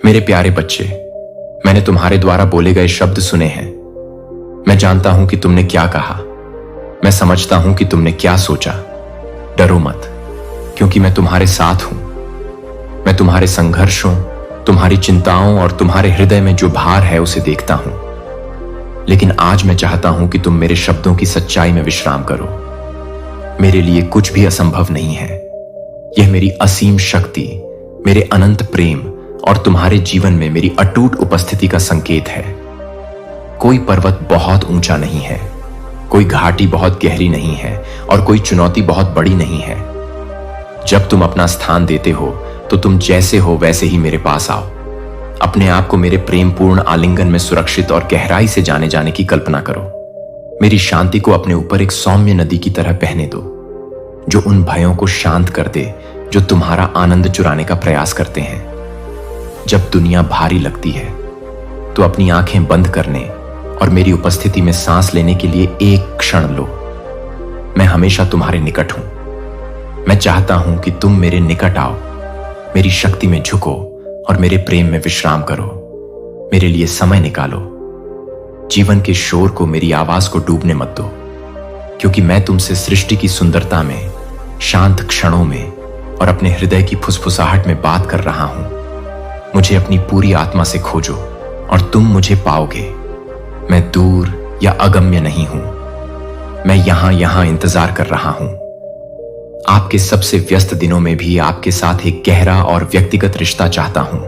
मेरे प्यारे बच्चे, मैंने तुम्हारे द्वारा बोले गए शब्द सुने हैं। मैं जानता हूं कि तुमने क्या कहा। मैं समझता हूं कि तुमने क्या सोचा। डरो मत, क्योंकि मैं तुम्हारे साथ हूं। मैं तुम्हारे संघर्षों, तुम्हारी चिंताओं और तुम्हारे हृदय में जो भार है उसे देखता हूं। लेकिन आज मैं चाहता हूं कि तुम मेरे शब्दों की सच्चाई में विश्राम करो। मेरे लिए कुछ भी असंभव नहीं है। यह मेरी असीम शक्ति, मेरे अनंत प्रेम और तुम्हारे जीवन में मेरी अटूट उपस्थिति का संकेत है। कोई पर्वत बहुत ऊंचा नहीं है, कोई घाटी बहुत गहरी नहीं है और कोई चुनौती बहुत बड़ी नहीं है। जब तुम अपना स्थान देते हो तो तुम जैसे हो वैसे ही मेरे पास आओ। अपने आप को मेरे प्रेमपूर्ण आलिंगन में सुरक्षित और गहराई से जाने जाने की कल्पना करो। मेरी शांति को अपने ऊपर एक सौम्य नदी की तरह बहने दो, जो उन भयों को शांत कर दे जो तुम्हारा आनंद चुराने का प्रयास करते हैं। जब दुनिया भारी लगती है तो अपनी आंखें बंद करने और मेरी उपस्थिति में सांस लेने के लिए एक क्षण लो। मैं हमेशा तुम्हारे निकट हूं। मैं चाहता हूं कि तुम मेरे निकट आओ, मेरी शक्ति में झुको और मेरे प्रेम में विश्राम करो। मेरे लिए समय निकालो। जीवन के शोर को, मेरी आवाज को डूबने मत दो, क्योंकि मैं तुमसे सृष्टि की सुंदरता में, शांत क्षणों में और अपने हृदय की फुसफुसाहट में बात कर रहा हूं। मुझे अपनी पूरी आत्मा से खोजो और तुम मुझे पाओगे। मैं दूर या अगम्य नहीं हूं। मैं यहां इंतजार कर रहा हूं। आपके सबसे व्यस्त दिनों में भी आपके साथ एक गहरा और व्यक्तिगत रिश्ता चाहता हूं।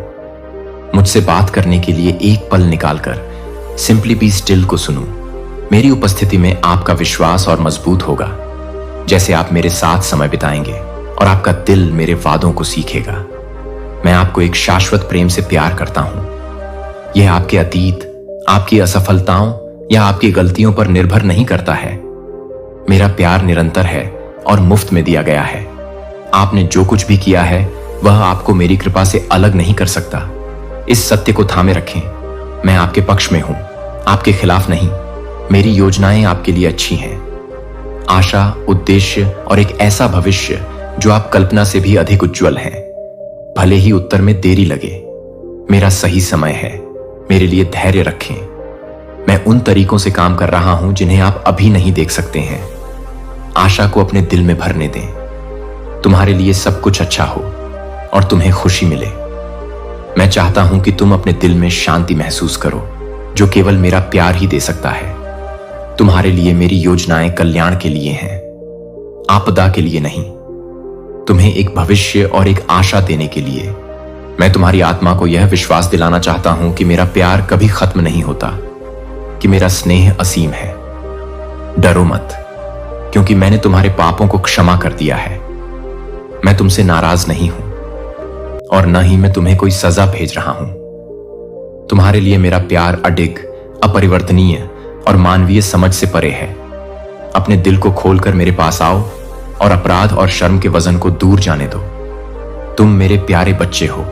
मुझसे बात करने के लिए एक पल निकालकर सिंपली बी स्टिल को सुनो। मेरी उपस्थिति में आपका विश्वास और मजबूत होगा, जैसे आप मेरे साथ समय बिताएंगे और आपका दिल मेरे वादों को सीखेगा। मैं आपको एक शाश्वत प्रेम से प्यार करता हूं। यह आपके अतीत, आपकी असफलताओं या आपकी गलतियों पर निर्भर नहीं करता है। मेरा प्यार निरंतर है और मुफ्त में दिया गया है। आपने जो कुछ भी किया है वह आपको मेरी कृपा से अलग नहीं कर सकता। इस सत्य को थामे रखें। मैं आपके पक्ष में हूं, आपके खिलाफ नहीं। मेरी योजनाएं आपके लिए अच्छी हैं। आशा, उद्देश्य और एक ऐसा भविष्य जो आप कल्पना से भी अधिक उज्जवल है। भले ही उत्तर में देरी लगे, मेरा सही समय है। मेरे लिए धैर्य रखें। मैं उन तरीकों से काम कर रहा हूं जिन्हें आप अभी नहीं देख सकते हैं। आशा को अपने दिल में भरने दें। तुम्हारे लिए सब कुछ अच्छा हो और तुम्हें खुशी मिले। मैं चाहता हूं कि तुम अपने दिल में शांति महसूस करो, जो केवल मेरा प्यार ही दे सकता है। तुम्हारे लिए मेरी योजनाएं कल्याण के लिए हैं, आपदा के लिए नहीं। तुम्हें एक भविष्य और एक आशा देने के लिए। मैं तुम्हारी आत्मा को यह विश्वास दिलाना चाहता हूं कि मेरा प्यार कभी खत्म नहीं होता, कि मेरा स्नेह असीम है। डरो मत, क्योंकि मैंने तुम्हारे पापों को क्षमा कर दिया है। मैं तुमसे नाराज नहीं हूं और न ही मैं तुम्हें कोई सजा भेज रहा हूं। तुम्हारे लिए मेरा प्यार अडिग, अपरिवर्तनीय और मानवीय समझ से परे है। अपने दिल को खोलकर मेरे पास आओ और अपराध और शर्म के वजन को दूर जाने दो। तुम मेरे प्यारे बच्चे हो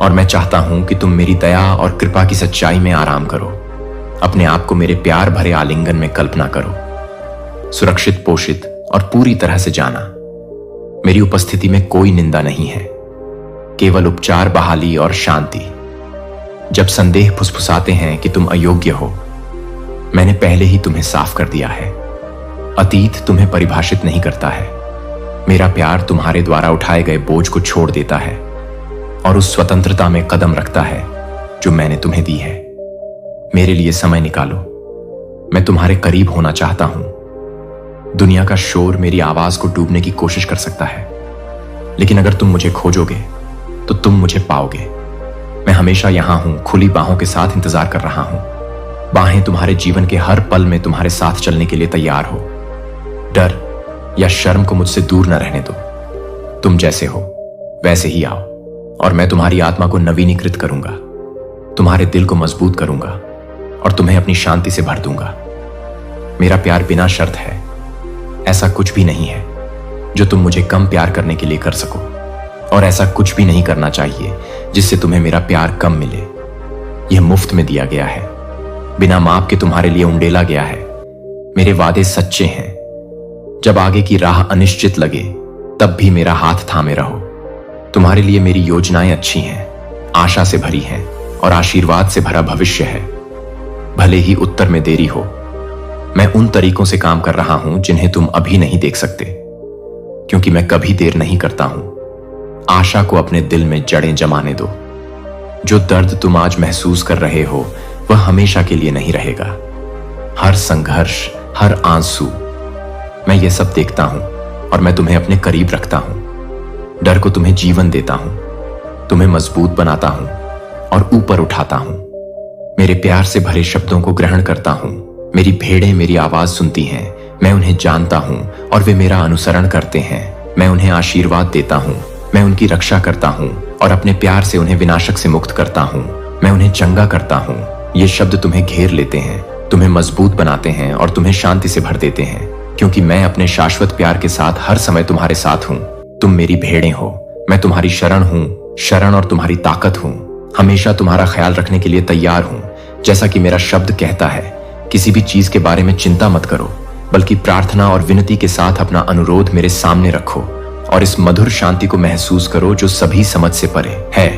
और मैं चाहता हूं कि तुम मेरी दया और कृपा की सच्चाई में आराम करो। अपने आप को मेरे प्यार भरे आलिंगन में कल्पना करो, सुरक्षित, पोषित और पूरी तरह से जाना। मेरी उपस्थिति में कोई निंदा नहीं है, केवल उपचार, बहाली और शांति। जब संदेह फुसफुसाते हैं कि तुम अयोग्य हो, मैंने पहले ही तुम्हें साफ कर दिया है। अतीत तुम्हें परिभाषित नहीं करता है। मेरा प्यार तुम्हारे द्वारा उठाए गए बोझ को छोड़ देता है और उस स्वतंत्रता में कदम रखता है जो मैंने तुम्हें दी है। मेरे लिए समय निकालो। मैं तुम्हारे करीब होना चाहता हूं। दुनिया का शोर मेरी आवाज को डूबने की कोशिश कर सकता है, लेकिन अगर तुम मुझे खोजोगे तो तुम मुझे पाओगे। मैं हमेशा यहां हूं, खुली बाहों के साथ इंतजार कर रहा हूं। बाहें तुम्हारे जीवन के हर पल में तुम्हारे साथ चलने के लिए तैयार हो। डर या शर्म को मुझसे दूर न रहने दो। तुम जैसे हो वैसे ही आओ और मैं तुम्हारी आत्मा को नवीनीकृत करूंगा, तुम्हारे दिल को मजबूत करूंगा और तुम्हें अपनी शांति से भर दूंगा। मेरा प्यार बिना शर्त है। ऐसा कुछ भी नहीं है जो तुम मुझे कम प्यार करने के लिए कर सको, और ऐसा कुछ भी नहीं करना चाहिए जिससे तुम्हें मेरा प्यार कम मिले। यह मुफ्त में दिया गया है, बिना माप के तुम्हारे लिए उंडेला गया है। मेरे वादे सच्चे हैं। जब आगे की राह अनिश्चित लगे तब भी मेरा हाथ थामे रहो। तुम्हारे लिए मेरी योजनाएं अच्छी हैं, आशा से भरी हैं और आशीर्वाद से भरा भविष्य है। भले ही उत्तर में देरी हो, मैं उन तरीकों से काम कर रहा हूं जिन्हें तुम अभी नहीं देख सकते, क्योंकि मैं कभी देर नहीं करता हूं। आशा को अपने दिल में जड़ें जमाने दो। जो दर्द तुम आज महसूस कर रहे हो वह हमेशा के लिए नहीं रहेगा। हर संघर्ष, हर आंसू, मैं ये सब देखता हूं और मैं तुम्हें अपने करीब रखता हूं। डर को तुम्हें जीवन देता हूं, तुम्हें मजबूत बनाता हूं और ऊपर उठाता हूं। मेरे प्यार से भरे शब्दों को ग्रहण करता हूं। मेरी भेड़ें मेरी आवाज सुनती हैं, मैं उन्हें जानता हूं और वे मेरा अनुसरण करते हैं। मैं उन्हें आशीर्वाद देता हूं, मैं उनकी रक्षा करता हूं और अपने प्यार से उन्हें विनाशक से मुक्त करता हूं। मैं उन्हें चंगा करता हूं। ये शब्द तुम्हें घेर लेते हैं, तुम्हें मजबूत बनाते हैं और तुम्हें शांति से भर देते हैं, क्योंकि मैं अपने शाश्वत प्यार के साथ हर समय तुम्हारे साथ हूं। तुम मेरी भेड़ें हो, मैं तुम्हारी शरण हूं, शरण और तुम्हारी ताकत हूं। हमेशा तुम्हारा ख्याल रखने के लिए तैयार हूं। जैसा कि मेरा शब्द कहता है, किसी भी चीज के बारे में चिंता मत करो, बल्कि प्रार्थना और विनती के साथ अपना अनुरोध मेरे सामने रखो और इस मधुर शांति को महसूस करो जो सभी समझ से परे है।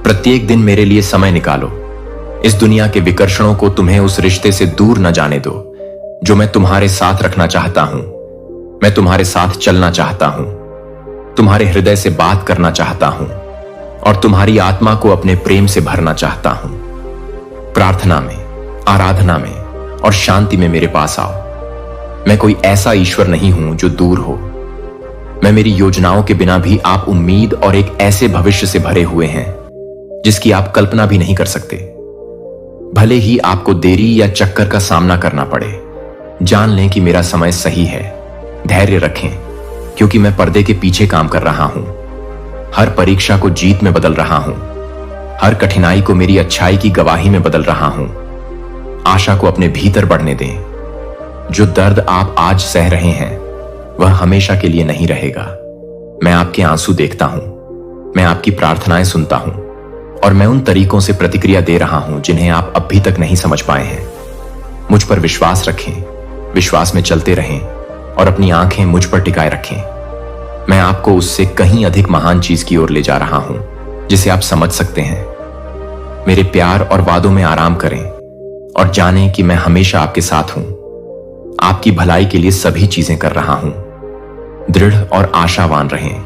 प्रत्येक दिन मेरे लिए समय निकालो। इस दुनिया के विकर्षणों को तुम्हें उस रिश्ते से दूर न जाने दो जो मैं तुम्हारे साथ रखना चाहता हूं। मैं तुम्हारे साथ चलना चाहता हूं, तुम्हारे हृदय से बात करना चाहता हूं और तुम्हारी आत्मा को अपने प्रेम से भरना चाहता हूं। प्रार्थना में, आराधना में और शांति में मेरे पास आओ। मैं कोई ऐसा ईश्वर नहीं हूं जो दूर हो। मैं मेरी योजनाओं के बिना भी आप उम्मीद और एक ऐसे भविष्य से भरे हुए हैं जिसकी आप कल्पना भी नहीं कर सकते। भले ही आपको देरी या चक्कर का सामना करना पड़े, जान लें कि मेरा समय सही है। धैर्य रखें, क्योंकि मैं पर्दे के पीछे काम कर रहा हूं। हर परीक्षा को जीत में बदल रहा हूं। हर कठिनाई को मेरी अच्छाई की गवाही में बदल रहा हूं। आशा को अपने भीतर बढ़ने दें। जो दर्द आप आज सह रहे हैं वह हमेशा के लिए नहीं रहेगा। मैं आपके आंसू देखता हूं, मैं आपकी प्रार्थनाएं सुनता हूं और मैं उन तरीकों से प्रतिक्रिया दे रहा हूं जिन्हें आप अभी तक नहीं समझ पाए हैं। मुझ पर विश्वास रखें, विश्वास में चलते रहें और अपनी आंखें मुझ पर टिकाए रखें। मैं आपको उससे कहीं अधिक महान चीज की ओर ले जा रहा हूं जिसे आप समझ सकते हैं। मेरे प्यार और वादों में आराम करें और जानें कि मैं हमेशा आपके साथ हूं। आपकी भलाई के लिए सभी चीजें कर रहा हूं। दृढ़ और आशावान रहें,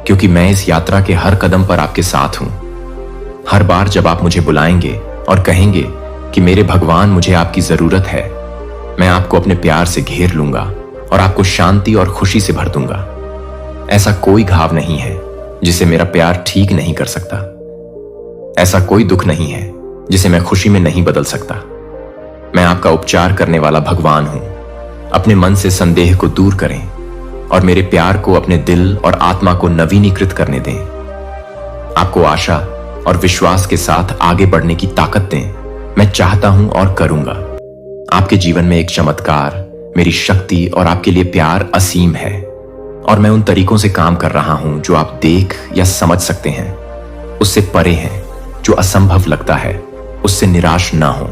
क्योंकि मैं इस यात्रा के हर कदम पर आपके साथ हूं। हर बार जब आप मुझे बुलाएंगे और कहेंगे कि मेरे भगवान, मुझे आपकी जरूरत है, मैं आपको अपने प्यार से घेर लूंगा और आपको शांति और खुशी से भर दूंगा। ऐसा कोई घाव नहीं है जिसे मेरा प्यार ठीक नहीं कर सकता। ऐसा कोई दुख नहीं है जिसे मैं खुशी में नहीं बदल सकता। मैं आपका उपचार करने वाला भगवान हूं। अपने मन से संदेह को दूर करें और मेरे प्यार को अपने दिल और आत्मा को नवीनीकृत करने दें। आपको आशा और विश्वास के साथ आगे बढ़ने की ताकत दें। मैं चाहता हूं और करूंगा। आपके जीवन में एक चमत्कार, मेरी शक्ति और आपके लिए प्यार असीम है और मैं उन तरीकों से काम कर रहा हूं जो आप देख या समझ सकते हैं। उससे परे हैं। जो असंभव लगता है उससे निराश ना हो,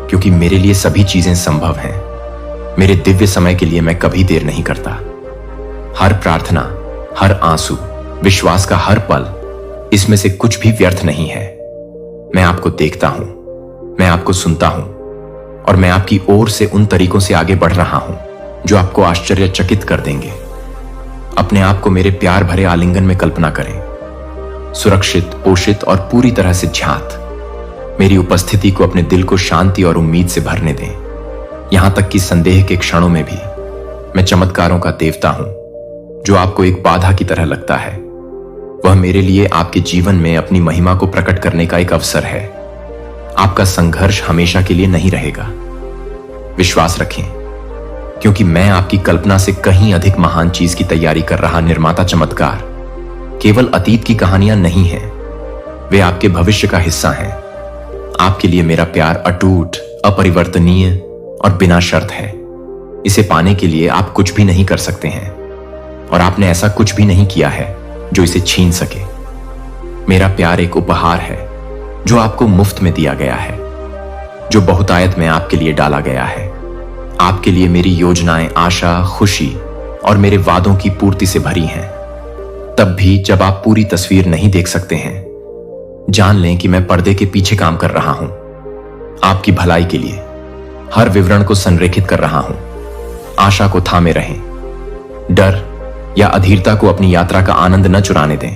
क्योंकि मेरे लिए सभी चीजें संभव हैं। मेरे दिव्य समय के लिए मैं कभी देर नहीं करता। हर प्रार्थना, हर आंसू, विश्वास का हर पल, इसमें से कुछ भी व्यर्थ नहीं है। मैं आपको देखता हूं, मैं आपको सुनता हूं और मैं आपकी ओर से उन तरीकों से आगे बढ़ रहा हूं जो आपको आश्चर्यचकित कर देंगे। अपने आप को मेरे प्यार भरे आलिंगन में कल्पना करें, सुरक्षित, पोषित और पूरी तरह से झांत। मेरी उपस्थिति को अपने दिल को शांति और उम्मीद से भरने दें। यहां तक कि संदेह के क्षणों में भी मैं चमत्कारों का देवता हूं। जो आपको एक बाधा की तरह लगता है, वह मेरे लिए आपके जीवन में अपनी महिमा को प्रकट करने का एक अवसर है। आपका संघर्ष हमेशा के लिए नहीं रहेगा। विश्वास रखें, क्योंकि मैं आपकी कल्पना से कहीं अधिक महान चीज की तैयारी कर रहा निर्माता चमत्कार केवल अतीत की कहानियां नहीं हैं, वे आपके भविष्य का हिस्सा हैं। आपके लिए मेरा प्यार अटूट, अपरिवर्तनीय और बिना शर्त है। इसे पाने के लिए आप कुछ भी नहीं कर सकते हैं और आपने ऐसा कुछ भी नहीं किया है जो इसे छीन सके। मेरा प्यार एक उपहार है जो आपको मुफ्त में दिया गया है, जो बहुतायत में आपके लिए डाला गया है। आपके लिए मेरी योजनाएं आशा, खुशी और मेरे वादों की पूर्ति से भरी हैं। तब भी जब आप पूरी तस्वीर नहीं देख सकते हैं, जान लें कि मैं पर्दे के पीछे काम कर रहा हूं, आपकी भलाई के लिए। हर विवरण को संरेखित कर रहा हूं। आशा को थामे रहें। डर या अधीरता को अपनी यात्रा का आनंद न चुराने दें।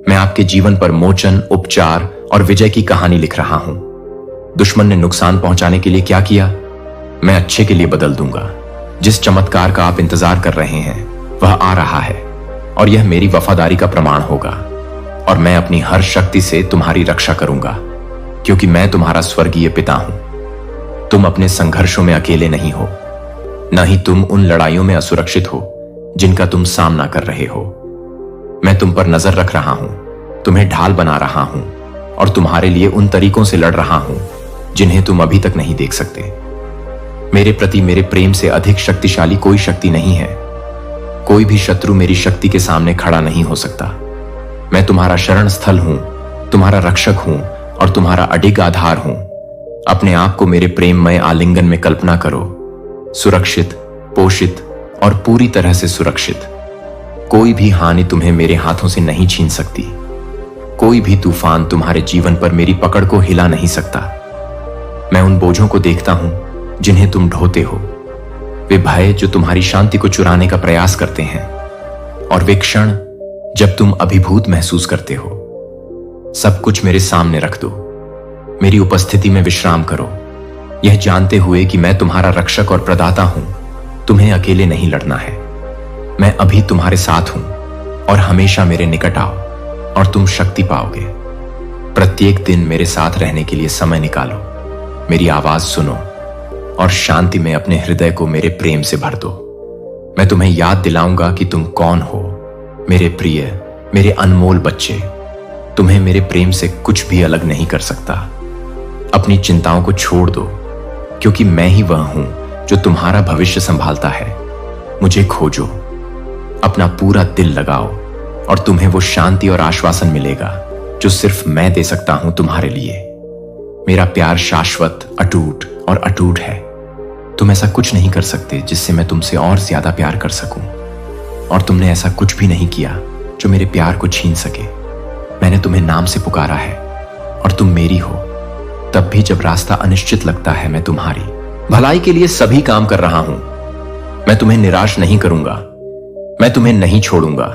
मैं आपके जीवन पर मोचन, उपचार और विजय की कहानी लिख रहा हूं। दुश्मन ने नुकसान पहुंचाने के लिए क्या किया, मैं अच्छे के लिए बदल दूंगा। जिस चमत्कार का आप इंतजार कर रहे हैं वह आ रहा है, और यह मेरी वफादारी का प्रमाण होगा। और मैं अपनी हर शक्ति से तुम्हारी रक्षा करूंगा, क्योंकि मैं तुम्हारा स्वर्गीय पिता हूं। तुम अपने संघर्षों में अकेले नहीं हो, न ही तुम उन लड़ाइयों में असुरक्षित हो जिनका तुम सामना कर रहे हो। मैं तुम पर नजर रख रहा हूं, तुम्हें ढाल बना रहा हूं, और तुम्हारे लिए उन तरीकों से लड़ रहा हूं जिन्हें तुम अभी तक नहीं देख सकते। मेरे प्रति मेरे प्रेम से अधिक शक्तिशाली कोई शक्ति नहीं है। कोई भी शत्रु मेरी शक्ति के सामने खड़ा नहीं हो सकता। मैं तुम्हारा शरण स्थल हूं, तुम्हारा रक्षक हूं और तुम्हारा अडिग आधार हूं। अपने आप को मेरे प्रेममय आलिंगन में कल्पना करो, सुरक्षित, पोषित और पूरी तरह से सुरक्षित। कोई भी हानि तुम्हें मेरे हाथों से नहीं छीन सकती। कोई भी तूफान तुम्हारे जीवन पर मेरी पकड़ को हिला नहीं सकता। मैं उन बोझों को देखता हूं जिन्हें तुम ढोते हो, वे भय जो तुम्हारी शांति को चुराने का प्रयास करते हैं, और वे क्षण जब तुम अभिभूत महसूस करते हो। सब कुछ मेरे सामने रख दो। मेरी उपस्थिति में विश्राम करो, यह जानते हुए कि मैं तुम्हारा रक्षक और प्रदाता हूं। तुम्हें अकेले नहीं लड़ना है। मैं अभी तुम्हारे साथ हूं, और हमेशा मेरे निकट आओ और तुम शक्ति पाओगे। प्रत्येक दिन मेरे साथ रहने के लिए समय निकालो। मेरी आवाज सुनो और शांति में अपने हृदय को मेरे प्रेम से भर दो। मैं तुम्हें याद दिलाऊंगा कि तुम कौन हो, मेरे प्रिय, मेरे अनमोल बच्चे। तुम्हें मेरे प्रेम से कुछ भी अलग नहीं कर सकता। अपनी चिंताओं को छोड़ दो, क्योंकि मैं ही वह हूं जो तुम्हारा भविष्य संभालता है। मुझे खोजो, अपना पूरा दिल लगाओ, और तुम्हें वो शांति और आश्वासन मिलेगा जो सिर्फ मैं दे सकता हूं तुम्हारे लिए। मेरा प्यार शाश्वत, अटूट और अटूट है। तुम ऐसा कुछ नहीं कर सकते जिससे मैं तुमसे और ज्यादा प्यार कर सकूं, और तुमने ऐसा कुछ भी नहीं किया जो मेरे प्यार को छीन सके। मैंने तुम्हें नाम से पुकारा है, और तुम मेरी हो। तब भी जब रास्ता अनिश्चित लगता है, मैं तुम्हारी भलाई के लिए सभी काम कर रहा हूं। मैं तुम्हें निराश नहीं करूंगा। मैं तुम्हें नहीं छोड़ूंगा।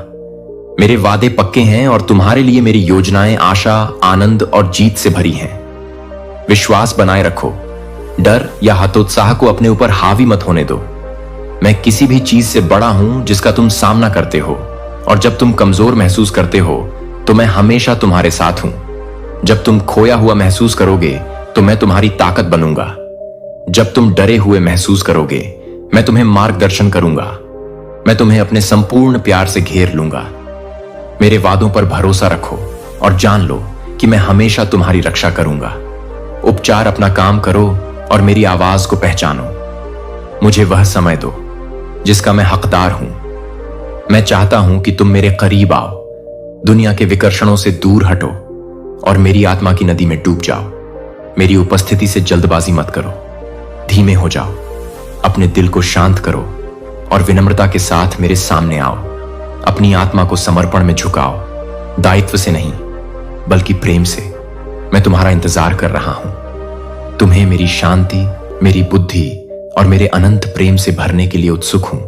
मेरे वादे पक्के हैं, और तुम्हारे लिए मेरी योजनाएं आशा, आनंद और जीत से भरी हैं। विश्वास बनाए रखो। डर या हतोत्साह को अपने ऊपर हावी मत होने दो। मैं किसी भी चीज से बड़ा हूं जिसका तुम सामना करते हो, और जब तुम कमजोर महसूस करते हो तो मैं हमेशा तुम्हारे साथ हूं। जब तुम खोया हुआ महसूस करोगे तो मैं तुम्हारी ताकत बनूंगा। जब तुम डरे हुए महसूस करोगे, मैं तुम्हें मार्गदर्शन करूंगा। मैं तुम्हें अपने संपूर्ण प्यार से घेर लूंगा। मेरे वादों पर भरोसा रखो और जान लो कि मैं हमेशा तुम्हारी रक्षा करूंगा। उपचार अपना काम करो और मेरी आवाज को पहचानो। मुझे वह समय दो जिसका मैं हकदार हूं। मैं चाहता हूं कि तुम मेरे करीब आओ, दुनिया के विकर्षणों से दूर हटो और मेरी आत्मा की नदी में डूब जाओ। मेरी उपस्थिति से जल्दबाजी मत करो, धीमे हो जाओ। अपने दिल को शांत करो और विनम्रता के साथ मेरे सामने आओ। अपनी आत्मा को समर्पण में झुकाओ, दायित्व से नहीं बल्कि प्रेम से। मैं तुम्हारा इंतजार कर रहा हूं। तुम्हें मेरी शांति, मेरी बुद्धि और मेरे अनंत प्रेम से भरने के लिए उत्सुक हूं।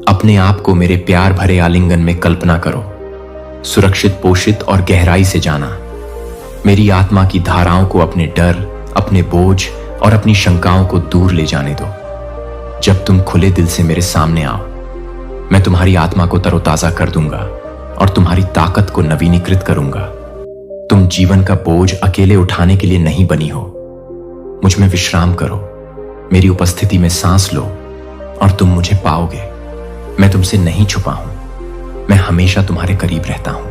अपने आप को मेरे प्यार भरे आलिंगन में कल्पना करो, सुरक्षित, पोषित और गहराई से जाना। मेरी आत्मा की धाराओं को अपने डर, अपने बोझ और अपनी शंकाओं को दूर ले जाने दो। जब तुम खुले दिल से मेरे सामने आओ, मैं तुम्हारी आत्मा को तरोताजा कर दूंगा और तुम्हारी ताकत को नवीनीकृत करूंगा। तुम जीवन का बोझ अकेले उठाने के लिए नहीं बनी हो। मुझ में विश्राम करो, मेरी उपस्थिति में सांस लो और तुम मुझे पाओगे। मैं तुमसे नहीं छुपा हूं। मैं हमेशा तुम्हारे करीब रहता हूं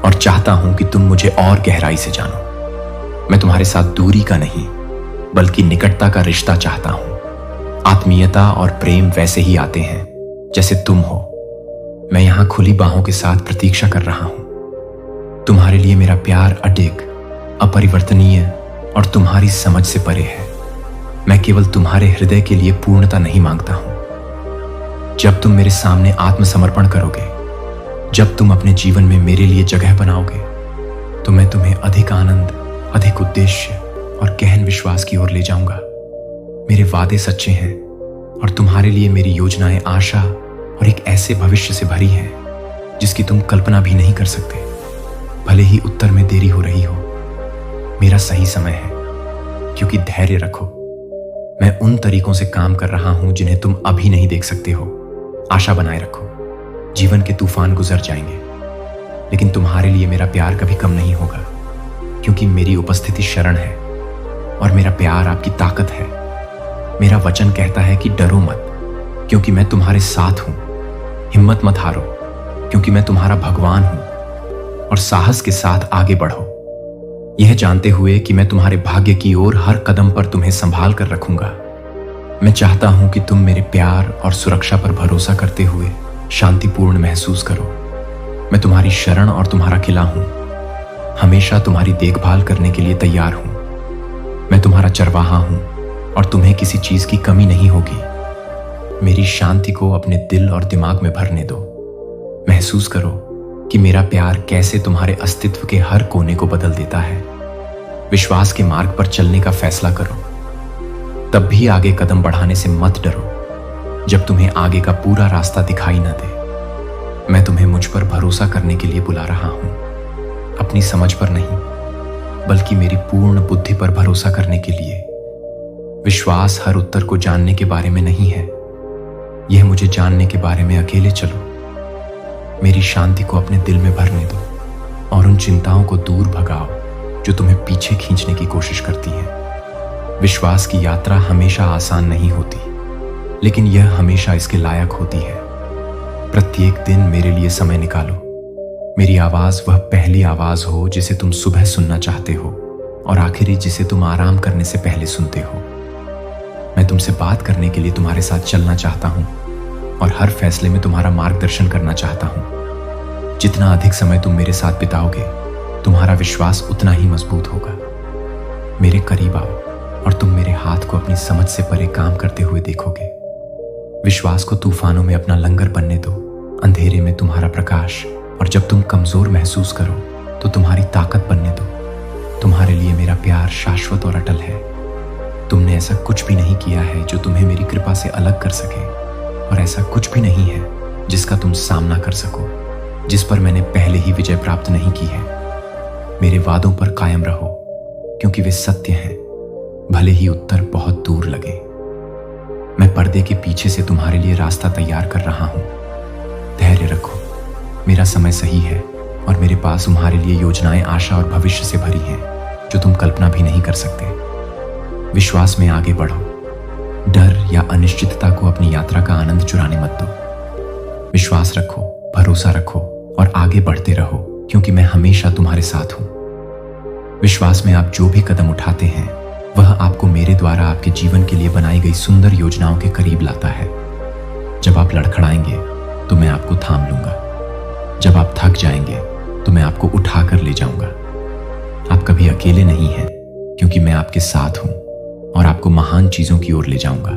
और चाहता हूं कि तुम मुझे और गहराई से जानो। मैं तुम्हारे साथ दूरी का नहीं बल्कि निकटता का रिश्ता चाहता हूं। आत्मीयता और प्रेम वैसे ही आते हैं जैसे तुम हो। मैं यहां खुली बाहों के साथ प्रतीक्षा कर रहा हूं। तुम्हारे लिए मेरा प्यार अडिग, अपरिवर्तनीय और तुम्हारी समझ से परे है। मैं केवल तुम्हारे हृदय के लिए पूर्णता नहीं मांगता हूं। जब तुम मेरे सामने आत्मसमर्पण करोगे, जब तुम अपने जीवन में मेरे लिए जगह बनाओगे, तो मैं तुम्हें अधिक आनंद, अधिक उद्देश्य और गहन विश्वास की ओर ले जाऊंगा। मेरे वादे सच्चे हैं और तुम्हारे लिए मेरी योजनाएं आशा और एक ऐसे भविष्य से भरी हैं जिसकी तुम कल्पना भी नहीं कर सकते। भले ही उत्तर में देरी हो रही हो, मेरा सही समय है, क्योंकि धैर्य रखो। मैं उन तरीकों से काम कर रहा हूं जिन्हें तुम अभी नहीं देख सकते हो। आशा बनाए रखो। जीवन के तूफान गुजर जाएंगे, लेकिन तुम्हारे लिए मेरा प्यार कभी कम नहीं होगा, क्योंकि मेरी उपस्थिति शरण है और मेरा प्यार आपकी ताकत है। मेरा वचन कहता है कि डरो मत, क्योंकि मैं तुम्हारे साथ हूं। हिम्मत मत हारो, क्योंकि मैं तुम्हारा भगवान हूं। और साहस के साथ आगे बढ़ो, यह जानते हुए कि मैं तुम्हारे भाग्य की ओर हर कदम पर तुम्हें संभाल कर रखूंगा। मैं चाहता हूं कि तुम मेरे प्यार और सुरक्षा पर भरोसा करते हुए शांतिपूर्ण महसूस करो। मैं तुम्हारी शरण और तुम्हारा किला हूं, हमेशा तुम्हारी देखभाल करने के लिए तैयार हूं। मैं तुम्हारा चरवाहा हूं और तुम्हें किसी चीज की कमी नहीं होगी। मेरी शांति को अपने दिल और दिमाग में भरने दो। महसूस करो कि मेरा प्यार कैसे तुम्हारे अस्तित्व के हर कोने को बदल देता है। विश्वास के मार्ग पर चलने का फैसला करो, तब भी आगे कदम बढ़ाने से मत डरो जब तुम्हें आगे का पूरा रास्ता दिखाई न दे। मैं तुम्हें मुझ पर भरोसा करने के लिए बुला रहा हूं, अपनी समझ पर नहीं, बल्कि मेरी पूर्ण बुद्धि पर भरोसा करने के लिए। विश्वास हर उत्तर को जानने के बारे में नहीं है, यह मुझे जानने के बारे में अकेले चलो। मेरी शांति को अपने दिल में भरने दो और उन चिंताओं को दूर भगाओ जो तुम्हें पीछे खींचने की कोशिश करती हैं। विश्वास की यात्रा हमेशा आसान नहीं होती, लेकिन यह हमेशा इसके लायक होती है। प्रत्येक दिन मेरे लिए समय निकालो। मेरी आवाज वह पहली आवाज हो जिसे तुम सुबह सुनना चाहते हो और आखिरी जिसे तुम आराम करने से पहले सुनते हो। मैं तुमसे बात करने के लिए तुम्हारे साथ चलना चाहता हूं और हर फैसले में तुम्हारा मार्गदर्शन करना चाहता हूं। जितना अधिक समय तुम मेरे साथ बिताओगे, तुम्हारा विश्वास उतना ही मजबूत होगा। मेरे करीब आओ और तुम मेरे हाथ को अपनी समझ से परे काम करते हुए देखोगे। विश्वास को तूफानों में अपना लंगर बनने दो, अंधेरे में तुम्हारा प्रकाश, और जब तुम कमजोर महसूस करो तो तुम्हारी ताकत बनने दो। तुम्हारे लिए मेरा प्यार शाश्वत और अटल है। तुमने ऐसा कुछ भी नहीं किया है जो तुम्हें मेरी कृपा से अलग कर सके, और ऐसा कुछ भी नहीं है जिसका तुम सामना कर सको, जिस पर मैंने पहले ही विजय प्राप्त नहीं की है। मेरे वादों पर कायम रहो, क्योंकि वे सत्य हैं, भले ही उत्तर बहुत दूर लगे। मैं पर्दे के पीछे से तुम्हारे लिए रास्ता तैयार कर रहा हूं। धैर्य रखो, मेरा समय सही है और मेरे पास तुम्हारे लिए योजनाएं आशा और भविष्य से भरी हैं जो तुम कल्पना भी नहीं कर सकते। विश्वास में आगे बढ़ो। डर या अनिश्चितता को अपनी यात्रा का आनंद चुराने मत दो। विश्वास रखो, भरोसा रखो और आगे बढ़ते रहो, क्योंकि मैं हमेशा तुम्हारे साथ हूं। विश्वास में आप जो भी कदम उठाते हैं, वह आपको मेरे द्वारा आपके जीवन के लिए बनाई गई सुंदर योजनाओं के करीब लाता है। जब आप लड़खड़ाएंगे तो मैं आपको थाम लूंगा। जब आप थक जाएंगे तो मैं आपको उठा कर ले जाऊंगा। आप कभी अकेले नहीं हैं, क्योंकि मैं आपके साथ हूं और आपको महान चीजों की ओर ले जाऊंगा।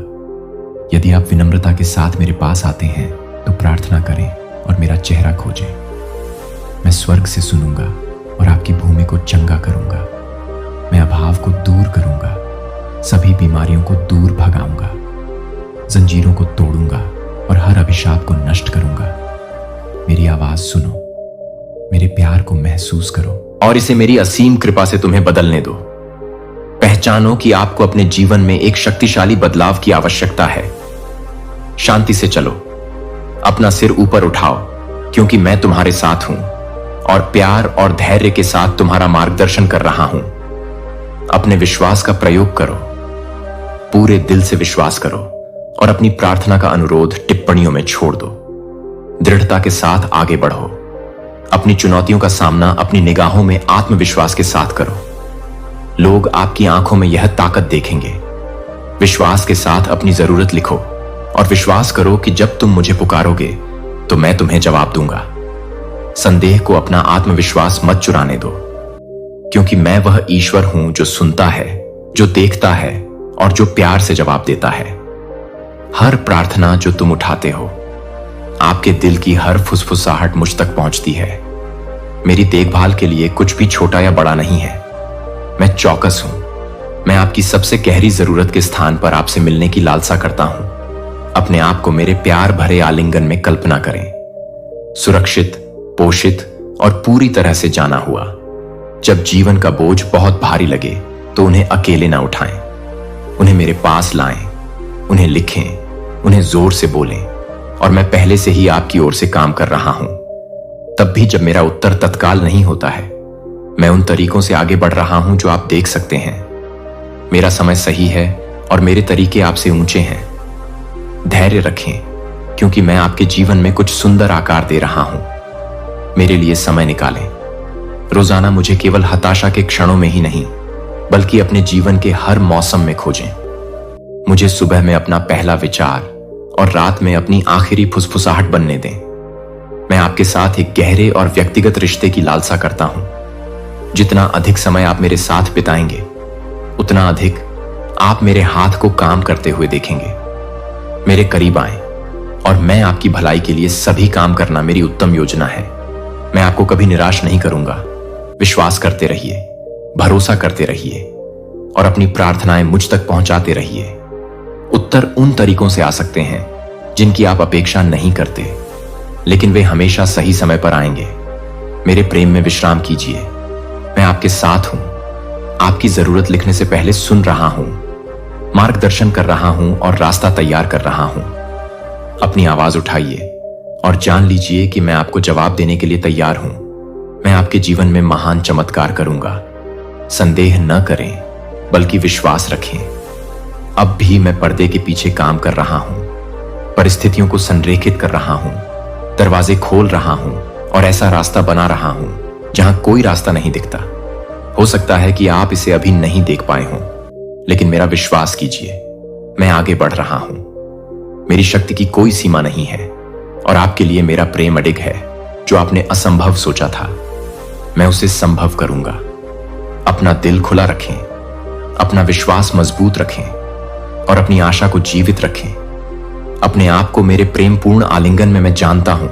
यदि आप विनम्रता के साथ मेरे पास आते हैं तो प्रार्थना करें और मेरा चेहरा खोजें। मैं स्वर्ग से सुनूंगा और आपकी भूमि को चंगा करूंगा। मैं अभाव को दूर करूंगा, सभी बीमारियों को दूर भगाऊंगा, जंजीरों को तोड़ूंगा और हर अभिशाप को नष्ट करूंगा। मेरी आवाज सुनो, मेरे प्यार को महसूस करो और इसे मेरी असीम कृपा से तुम्हें बदलने दो। पहचानो कि आपको अपने जीवन में एक शक्तिशाली बदलाव की आवश्यकता है। शांति से चलो, अपना सिर ऊपर उठाओ, क्योंकि मैं तुम्हारे साथ हूं और प्यार और धैर्य के साथ तुम्हारा मार्गदर्शन कर रहा हूं। अपने विश्वास का प्रयोग करो, पूरे दिल से विश्वास करो और अपनी प्रार्थना का अनुरोध टिप्पणियों में छोड़ दो। दृढ़ता के साथ आगे बढ़ो। अपनी चुनौतियों का सामना अपनी निगाहों में आत्मविश्वास के साथ करो। लोग आपकी आंखों में यह ताकत देखेंगे। विश्वास के साथ अपनी जरूरत लिखो और विश्वास करो कि जब तुम मुझे पुकारोगे तो मैं तुम्हें जवाब दूंगा। संदेह को अपना आत्मविश्वास मत चुराने दो, क्योंकि मैं वह ईश्वर हूं जो सुनता है, जो देखता है और जो प्यार से जवाब देता है। हर प्रार्थना जो तुम उठाते हो, आपके दिल की हर फुसफुसाहट मुझ तक पहुंचती है। मेरी देखभाल के लिए कुछ भी छोटा या बड़ा नहीं है। मैं चौकस हूं। मैं आपकी सबसे गहरी जरूरत के स्थान पर आपसे मिलने की लालसा करता हूं। अपने आप को मेरे प्यार भरे आलिंगन में कल्पना करें, सुरक्षित, पोषित और पूरी तरह से जाना हुआ। जब जीवन का बोझ बहुत भारी लगे तो उन्हें अकेले ना उठाएं, उन्हें मेरे पास लाएं, उन्हें लिखें, उन्हें जोर से बोलें। और मैं पहले से ही आपकी ओर से काम कर रहा हूं। तब भी जब मेरा उत्तर तत्काल नहीं होता है, मैं उन तरीकों से आगे बढ़ रहा हूं जो आप देख सकते हैं। मेरा समय सही है और मेरे तरीके आपसे ऊंचे हैं। धैर्य रखें, क्योंकि मैं आपके जीवन में कुछ सुंदर आकार दे रहा हूं। मेरे लिए समय निकालें। रोजाना मुझे केवल हताशा के क्षणों में ही नहीं, बल्कि अपने जीवन के हर मौसम में खोजें। मुझे सुबह में अपना पहला विचार और रात में अपनी आखिरी फुसफुसाहट बनने दें। मैं आपके साथ एक गहरे और व्यक्तिगत रिश्ते की लालसा करता हूं। जितना अधिक समय आप मेरे साथ बिताएंगे, उतना अधिक आप मेरे हाथ को काम करते हुए देखेंगे। मेरे करीब आएं और मैं आपकी भलाई के लिए सभी काम करना मेरी उत्तम योजना है। मैं आपको कभी निराश नहीं करूंगा। विश्वास करते रहिए, भरोसा करते रहिए और अपनी प्रार्थनाएं मुझ तक पहुंचाते रहिए। उत्तर उन तरीकों से आ सकते हैं जिनकी आप अपेक्षा नहीं करते, लेकिन वे हमेशा सही समय पर आएंगे। मेरे प्रेम में विश्राम कीजिए। मैं आपके साथ हूं। आपकी जरूरत लिखने से पहले सुन रहा हूं, मार्गदर्शन कर रहा हूं और रास्ता तैयार कर रहा हूं। अपनी आवाज उठाइए और जान लीजिए कि मैं आपको जवाब देने के लिए तैयार हूं। मैं आपके जीवन में महान चमत्कार करूंगा। संदेह न करें, बल्कि विश्वास रखें। अब भी मैं पर्दे के पीछे काम कर रहा हूं, परिस्थितियों को संरेखित कर रहा हूं, दरवाजे खोल रहा हूं और ऐसा रास्ता बना रहा हूं जहां कोई रास्ता नहीं दिखता। हो सकता है कि आप इसे अभी नहीं देख पाए हों, लेकिन मेरा विश्वास कीजिए, मैं आगे बढ़ रहा हूं। मेरी शक्ति की कोई सीमा नहीं है और आपके लिए मेरा प्रेम अडिग है। जो आपने असंभव सोचा था, मैं उसे संभव करूंगा। अपना दिल खुला रखें, अपना विश्वास मजबूत रखें और अपनी आशा को जीवित रखें। अपने आप को मेरे प्रेमपूर्ण आलिंगन में मैं जानता हूं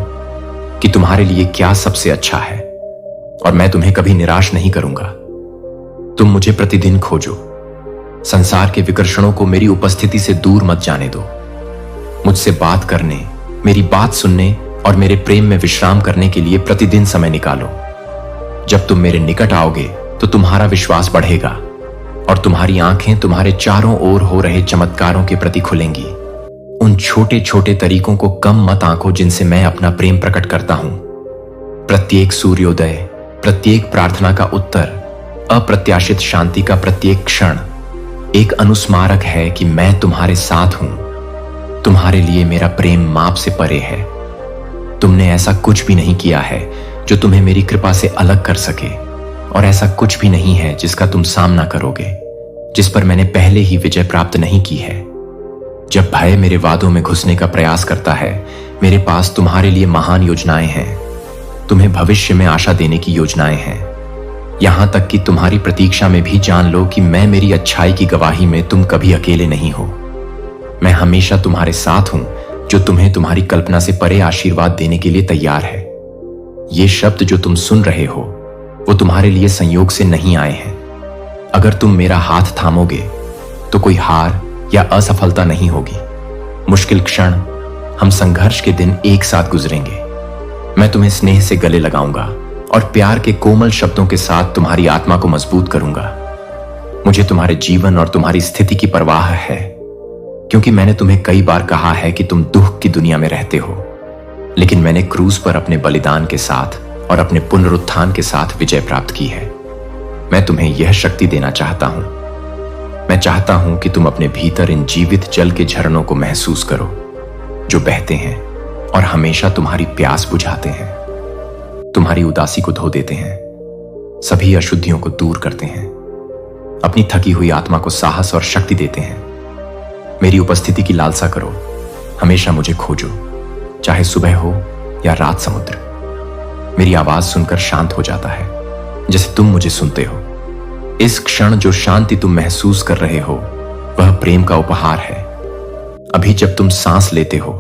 कि तुम्हारे लिए क्या सबसे अच्छा है और मैं तुम्हें कभी निराश नहीं करूंगा। तुम मुझे प्रतिदिन खोजो। संसार के विकर्षणों को मेरी उपस्थिति से दूर मत जाने दो। मुझसे बात करने, मेरी बात सुनने और मेरे प्रेम में विश्राम करने के लिए प्रतिदिन समय निकालो। जब तुम मेरे निकट आओगे तो तुम्हारा विश्वास बढ़ेगा और तुम्हारी आंखें तुम्हारे चारों ओर हो रहे चमत्कारों के प्रति खुलेंगी। उन छोटे छोटे तरीकों को कम मत आंको जिनसे मैं अपना प्रेम प्रकट करता हूं। प्रत्येक सूर्योदय, प्रत्येक प्रार्थना का उत्तर, अप्रत्याशित शांति का प्रत्येक क्षण एक अनुस्मारक है कि मैं तुम्हारे साथ हूं। तुम्हारे लिए मेरा प्रेम माप से परे है। तुमने ऐसा कुछ भी नहीं किया है जो तुम्हें मेरी कृपा से अलग कर सके, और ऐसा कुछ भी नहीं है जिसका तुम सामना करोगे, जिस पर मैंने पहले ही विजय प्राप्त नहीं की है। जब भय मेरे वादों में घुसने का प्रयास करता है, मेरे पास तुम्हारे लिए महान योजनाएं हैं। तुम्हें भविष्य में आशा देने की योजनाएं हैं। यहां तक कि तुम्हारी प्रतीक्षा में भी जान लो कि मैं मेरी अच्छाई की गवाही में तुम कभी अकेले नहीं हो। मैं हमेशा तुम्हारे साथ हूं, जो तुम्हें तुम्हारी कल्पना से परे आशीर्वाद देने के लिए तैयार है। ये शब्द जो तुम सुन रहे हो, वो तुम्हारे लिए संयोग से नहीं आए हैं। अगर तुम मेरा हाथ थामोगे तो कोई हार या असफलता नहीं होगी। मुश्किल क्षण, हम संघर्ष के दिन एक साथ गुजरेंगे। मैं तुम्हें स्नेह से गले लगाऊंगा और प्यार के कोमल शब्दों के साथ तुम्हारी आत्मा को मजबूत करूंगा। मुझे तुम्हारे जीवन और तुम्हारी स्थिति की परवाह है, क्योंकि मैंने तुम्हें कई बार कहा है कि तुम दुख की दुनिया में रहते हो, लेकिन मैंने क्रूस पर अपने बलिदान के साथ और अपने पुनरुत्थान के साथ विजय प्राप्त की है। मैं तुम्हें यह शक्ति देना चाहता हूं। मैं चाहता हूं कि तुम अपने भीतर इन जीवित जल के झरनों को महसूस करो, जो बहते हैं और हमेशा तुम्हारी प्यास बुझाते हैं, तुम्हारी उदासी को धो देते हैं, सभी अशुद्धियों को दूर करते हैं, अपनी थकी हुई आत्मा को साहस और शक्ति देते हैं। मेरी उपस्थिति की लालसा करो, हमेशा मुझे खोजो, चाहे सुबह हो या रात समुद्र। मेरी आवाज सुनकर शांत हो जाता है, जैसे तुम मुझे सुनते हो। इस क्षण जो शांति तुम महसूस कर रहे हो, वह प्रेम का उपहार है। अभी जब तुम सांस लेते हो,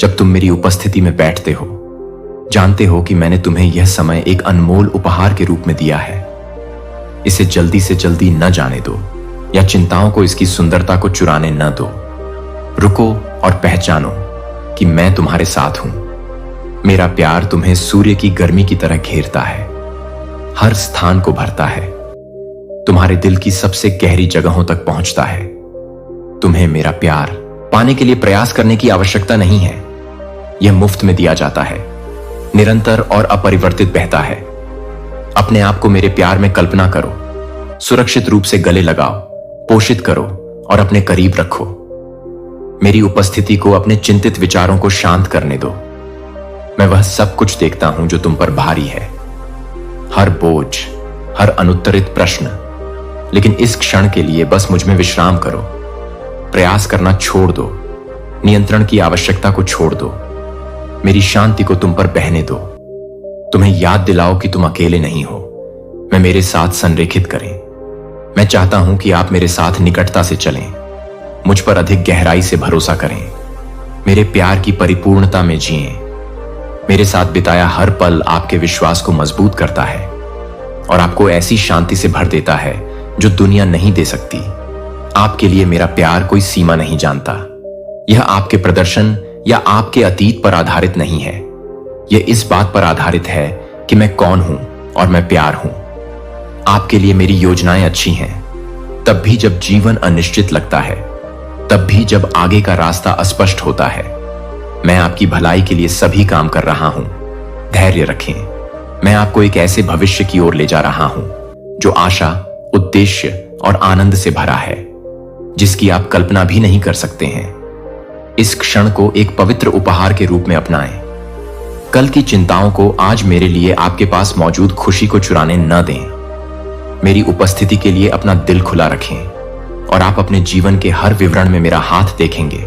जब तुम मेरी उपस्थिति में बैठते हो, जानते हो कि मैंने तुम्हें यह समय एक अनमोल उपहार के रूप में दिया है। इसे जल्दी से जल्दी न जाने दो या चिंताओं को इसकी सुंदरता को चुराने न दो। रुको और पहचानो कि मैं तुम्हारे साथ हूं। मेरा प्यार तुम्हें सूर्य की गर्मी की तरह घेरता है, हर स्थान को भरता है, तुम्हारे दिल की सबसे गहरी जगहों तक पहुंचता है। तुम्हें मेरा प्यार पाने के लिए प्रयास करने की आवश्यकता नहीं है। यह मुफ्त में दिया जाता है, निरंतर और अपरिवर्तित बहता है। अपने आप को मेरे प्यार में कल्पना करो, सुरक्षित रूप से गले लगाओ, पोषित करो और अपने करीब रखो। मेरी उपस्थिति को अपने चिंतित विचारों को शांत करने दो। मैं वह सब कुछ देखता हूं जो तुम पर भारी है, हर बोझ, हर अनुत्तरित प्रश्न। लेकिन इस क्षण के लिए बस मुझ में विश्राम करो। प्रयास करना छोड़ दो, नियंत्रण की आवश्यकता को छोड़ दो। मेरी शांति को तुम पर बहने दो। तुम्हें याद दिलाओ कि तुम अकेले नहीं हो। मैं मेरे साथ संरेखित करें। मैं चाहता हूं कि आप मेरे साथ निकटता से चलें, मुझ पर अधिक गहराई से भरोसा करें, मेरे प्यार की परिपूर्णता में जिएं। मेरे साथ बिताया हर पल आपके विश्वास को मजबूत करता है और आपको ऐसी शांति से भर देता है जो दुनिया नहीं दे सकती। आपके लिए मेरा प्यार कोई सीमा नहीं जानता। यह आपके प्रदर्शन या आपके अतीत पर आधारित नहीं है। यह इस बात पर आधारित है कि मैं कौन हूं और मैं प्यार हूं। आपके लिए मेरी योजनाएं अच्छी हैं, तब भी जब जीवन अनिश्चित लगता है, तब भी जब आगे का रास्ता अस्पष्ट होता है। मैं आपकी भलाई के लिए सभी काम कर रहा हूं। धैर्य रखें। मैं आपको एक ऐसे भविष्य की ओर ले जा रहा हूं जो आशा, उद्देश्य और आनंद से भरा है, जिसकी आप कल्पना भी नहीं कर सकते हैं। इस क्षण को एक पवित्र उपहार के रूप में अपनाएं। कल की चिंताओं को आज मेरे लिए आपके पास मौजूद खुशी को चुराने न दें। मेरी उपस्थिति के लिए अपना दिल खुला रखें और आप अपने जीवन के हर विवरण में मेरा हाथ देखेंगे।